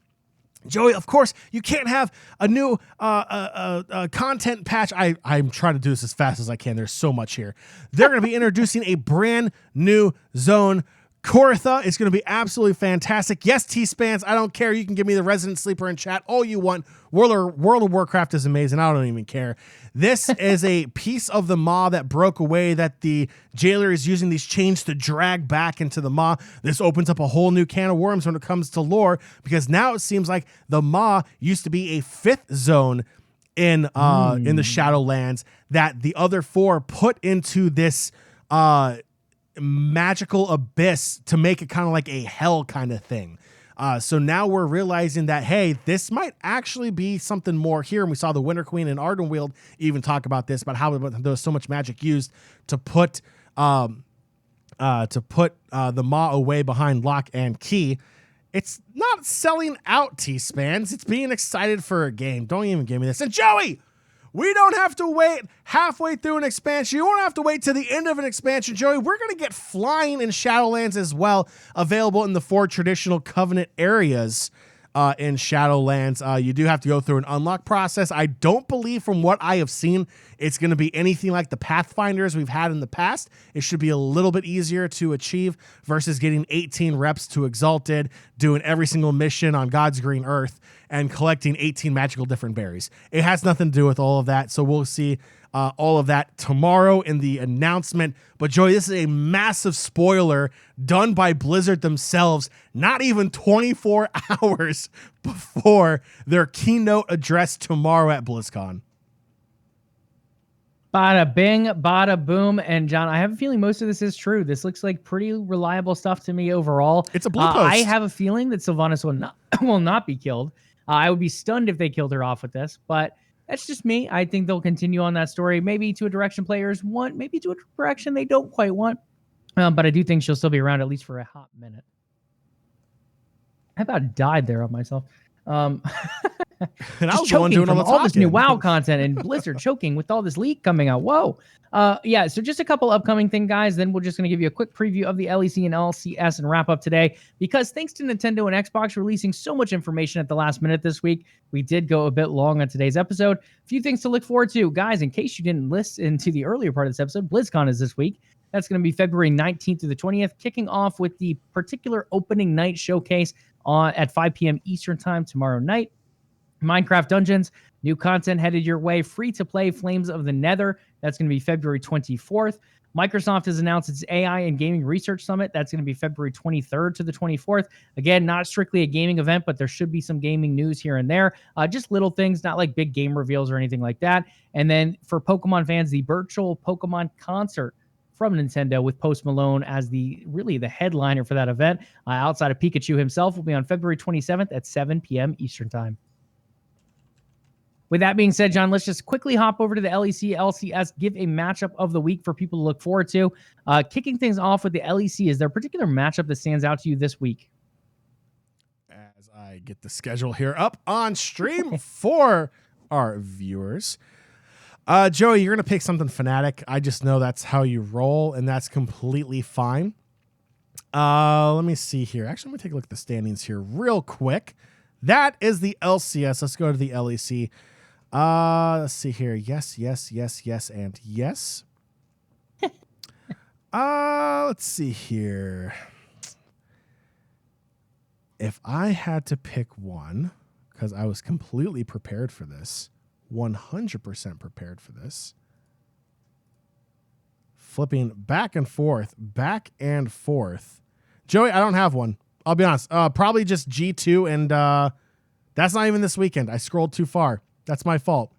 F: Joey, of course, you can't have a new content patch. I'm trying to do this as fast as I can. There's so much here. They're going to be introducing a brand new zone. Koritha is going to be absolutely fantastic. Yes, T-Spans, I don't care. You can give me the Resident Sleeper in chat all you want. World of Warcraft is amazing. I don't even care. This is a piece of the maw that broke away that the jailer is using these chains to drag back into the maw. This opens up a whole new can of worms when it comes to lore, because now it seems like the maw used to be a 5th zone in the Shadowlands that the other 4 put into this magical abyss to make it kind of like a hell kind of thing. So now we're realizing that, hey, this might actually be something more here. And we saw the Winter Queen and Ardenweald even talk about this, about how there was so much magic used to put the maw away behind lock and key. It's not selling out, T-Spans. It's being excited for a game. Don't even give me this. And Joey, we don't have to wait halfway through an expansion. You won't have to wait to the end of an expansion, Joey. We're going to get flying in Shadowlands as well, available in the 4 traditional Covenant areas in Shadowlands. You do have to go through an unlock process. I don't believe, from what I have seen, it's going to be anything like the Pathfinders we've had in the past. It should be a little bit easier to achieve versus getting 18 reps to Exalted, doing every single mission on God's green earth, and collecting 18 magical different berries. It has nothing to do with all of that, so we'll see all of that tomorrow in the announcement. But Joey, this is a massive spoiler done by Blizzard themselves, not even 24 hours before their keynote address tomorrow at BlizzCon.
G: Bada bing, bada boom. And John, I have a feeling most of this is true. This looks like pretty reliable stuff to me overall.
F: It's a blue post.
G: I have a feeling that Sylvanas will not be killed. I would be stunned if they killed her off with this, but that's just me. I think they'll continue on that story, maybe to a direction players want, maybe to a direction they don't quite want. But I do think she'll still be around at least for a hot minute. I about died there on myself.
F: And I was the one doing
G: all this new WoW content and Blizzard choking with all this leak coming out. Whoa. Yeah, so just a couple upcoming things, guys. Then we're just going to give you a quick preview of the LEC and LCS and wrap up today. Because thanks to Nintendo and Xbox releasing so much information at the last minute this week, we did go a bit long on today's episode. A few things to look forward to. Guys, in case you didn't listen to the earlier part of this episode, BlizzCon is this week. That's going to be February 19th through the 20th, kicking off with the particular opening night showcase at 5 p.m. Eastern time tomorrow night. Minecraft Dungeons, new content headed your way, free to play Flames of the Nether. That's going to be February 24th. Microsoft has announced its AI and Gaming Research Summit. That's going to be February 23rd to the 24th. Again, not strictly a gaming event, but there should be some gaming news here and there. Just little things, not like big game reveals or anything like that. And then for Pokemon fans, the virtual Pokemon concert from Nintendo with Post Malone as the headliner for that event. Outside of Pikachu himself will be on February 27th at 7 p.m. Eastern Time. With that being said, John, let's just quickly hop over to the LEC, LCS, give a matchup of the week for people to look forward to. Kicking things off with the LEC, is there a particular matchup that stands out to you this week?
F: As I get the schedule here up on stream for our viewers. Joey, you're going to pick something Fnatic. I just know that's how you roll, and that's completely fine. Let me see here. Actually, I'm going to take a look at the standings here real quick. That is the LCS. Let's go to the LEC. Let's see here. Yes, and yes. Let's see here. If I had to pick one, because I was completely prepared for this, 100% prepared for this, flipping back and forth. Joey, I don't have one. I'll be honest. Probably just G2, and that's not even this weekend. I scrolled too far. That's my fault.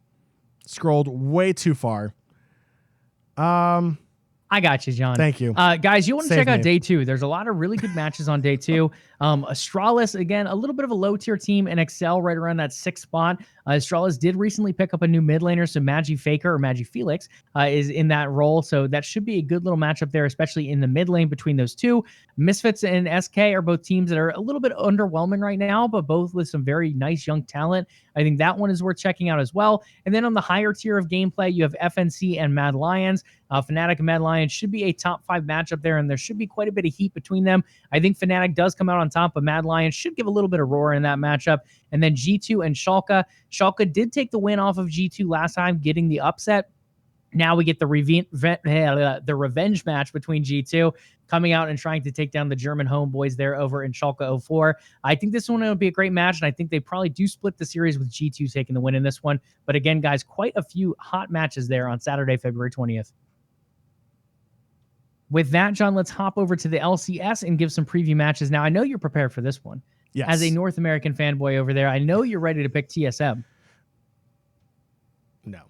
F: Scrolled way too far.
G: I got you, John.
F: Thank you.
G: Guys, you want to
F: Save
G: check out
F: me.
G: day 2. There's a lot of really good matches on day 2. Astralis, again, a little bit of a low-tier team and Excel right around that 6th spot. Astralis did recently pick up a new mid laner, so Magi Faker or Magi Felix is in that role, so that should be a good little matchup there, especially in the mid lane between those two. Misfits and SK are both teams that are a little bit underwhelming right now, but both with some very nice young talent. I think that one is worth checking out as well. And then on the higher tier of gameplay, you have FNC and Mad Lions. Fnatic and Mad Lions should be a top 5 matchup there, and there should be quite a bit of heat between them. I think Fnatic does come out on top, but Mad Lions should give a little bit of roar in that matchup. And then G2 and Schalke. Schalke did take the win off of G2 last time, getting the upset. Now we get the revenge match between G2 coming out and trying to take down the German homeboys there over in Schalke 04. I think this one will be a great match, and I think they probably do split the series with G2 taking the win in this one. But again, guys, quite a few hot matches there on Saturday, February 20th. With that, John, let's hop over to the LCS and give some preview matches. Now, I know you're prepared for this one.
F: Yes.
G: As a North American fanboy over there, I know you're ready to pick TSM.
F: No.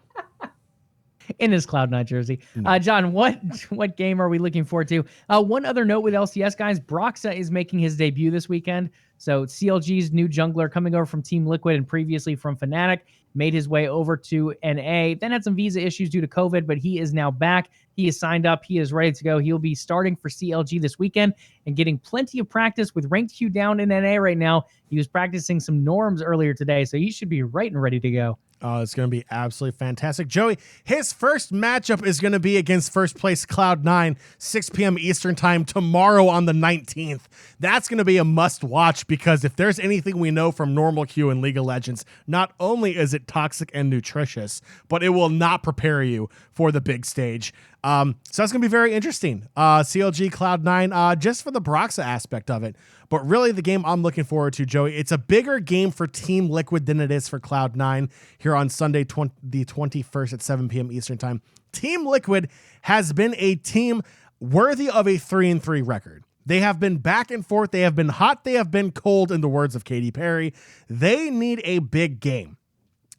G: In his Cloud9 jersey.
F: No.
G: John, what game are we looking forward to? One other note with LCS, guys, Broxa is making his debut this weekend. So CLG's new jungler coming over from Team Liquid and previously from Fnatic, made his way over to NA, then had some visa issues due to COVID, but he is now back. He is signed up. He is ready to go. He'll be starting for CLG this weekend and getting plenty of practice with ranked queue down in NA right now. He was practicing some norms earlier today, so he should be right and ready to go.
F: It's going to be absolutely fantastic. Joey, his first matchup is going to be against first place Cloud9, 6 p.m. Eastern time tomorrow on the 19th. That's going to be a must watch because if there's anything we know from normal queue in League of Legends, not only is it toxic and nutritious, but it will not prepare you for the big stage. So that's going to be very interesting. CLG Cloud9, just for the Broxa aspect of it. But really the game I'm looking forward to, Joey, it's a bigger game for Team Liquid than it is for Cloud9 here on Sunday, the 21st at 7 p.m. Eastern time. Team Liquid has been a team worthy of a 3-3 record. They have been back and forth. They have been hot. They have been cold, in the words of Katy Perry. They need a big game.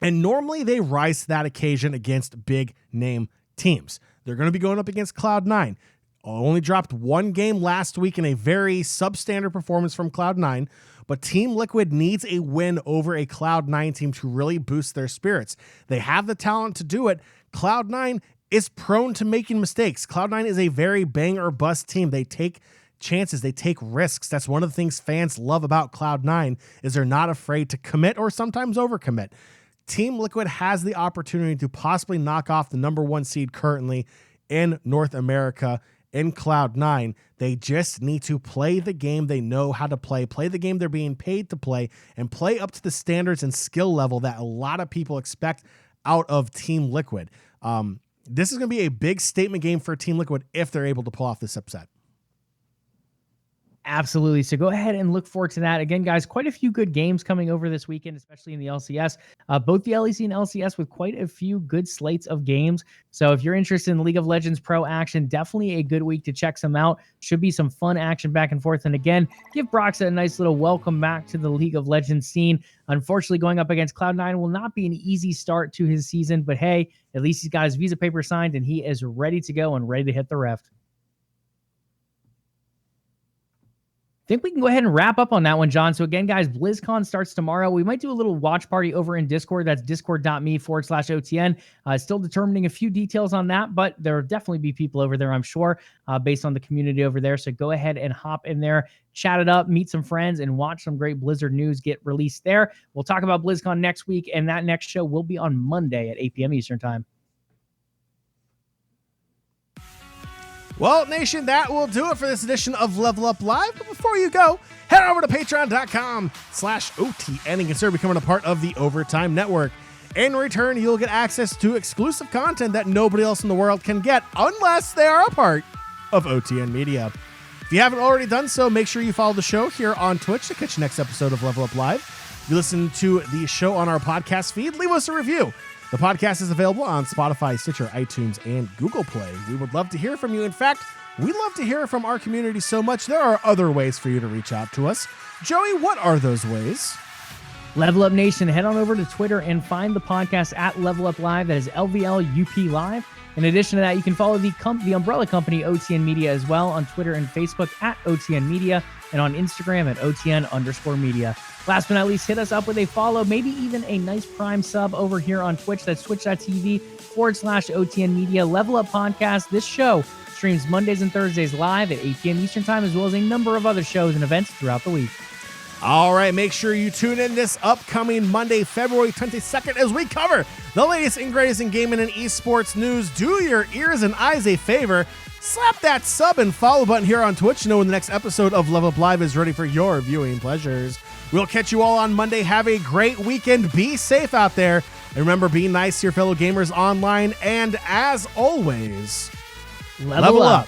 F: And normally they rise to that occasion against big name teams. They're going to be going up against Cloud9. Only dropped one game last week in a very substandard performance from Cloud9, but Team Liquid needs a win over a Cloud9 team to really boost their spirits. They have the talent to do it. Cloud9 is prone to making mistakes. Cloud9 is a very bang or bust team. They take chances, they take risks. That's one of the things fans love about Cloud9 is they're not afraid to commit or sometimes overcommit. Team Liquid has the opportunity to possibly knock off the number 1 seed currently in North America in Cloud9. They just need to play the game they know how to play the game they're being paid to play, and play up to the standards and skill level that a lot of people expect out of Team Liquid. This is going to be a big statement game for Team Liquid if they're able to pull off this upset.
G: Absolutely. So go ahead and look forward to that. Again, guys, quite a few good games coming over this weekend, especially in the LCS. Both the LEC and LCS with quite a few good slates of games. So if you're interested in League of Legends Pro action, definitely a good week to check some out. Should be some fun action back and forth. And again, give Broxa a nice little welcome back to the League of Legends scene. Unfortunately, going up against Cloud9 will not be an easy start to his season, but hey, at least he's got his visa paper signed and he is ready to go and ready to hit the ref. I think we can go ahead and wrap up on that one, John. So again, guys, BlizzCon starts tomorrow. We might do a little watch party over in Discord. That's discord.me/OTN. Still determining a few details on that, but there will definitely be people over there, I'm sure, based on the community over there. So go ahead and hop in there, chat it up, meet some friends, and watch some great Blizzard news get released there. We'll talk about BlizzCon next week, and that next show will be on Monday at 8 p.m. Eastern Time.
F: Well, Nation, that will do it for this edition of LvLUp Live. But before you go, head over to patreon.com/OTN and consider becoming a part of the Overtime Network. In return, you'll get access to exclusive content that nobody else in the world can get unless they are a part of OTN Media. If you haven't already done so, make sure you follow the show here on Twitch to catch the next episode of LvLUp Live. If you listen to the show on our podcast feed, leave us a review. The podcast is available on Spotify, Stitcher, iTunes, and Google Play. We would love to hear from you. In fact, we love to hear from our community so much. There are other ways for you to reach out to us. Joey, what are those ways?
G: LvLUp Nation, head on over to Twitter and find the podcast at LvLUp Live. That is LvLUP Live. In addition to that, you can follow the umbrella company OTN Media as well on Twitter and Facebook at OTN Media and on Instagram at OTN_media. Last but not least, hit us up with a follow, maybe even a nice Prime sub over here on Twitch. That's twitch.tv/OTN Media. LvLUp Podcast. This show streams Mondays and Thursdays live at 8 p.m. Eastern Time, as well as a number of other shows and events throughout the week.
F: All right, make sure you tune in this upcoming Monday, February 22nd, as we cover the latest and greatest in gaming and esports news. Do your ears and eyes a favor. Slap that sub and follow button here on Twitch to know when the next episode of LvLUp Live is ready for your viewing pleasures. We'll catch you all on Monday. Have a great weekend. Be safe out there. And remember, be nice to your fellow gamers online. And as always, level up.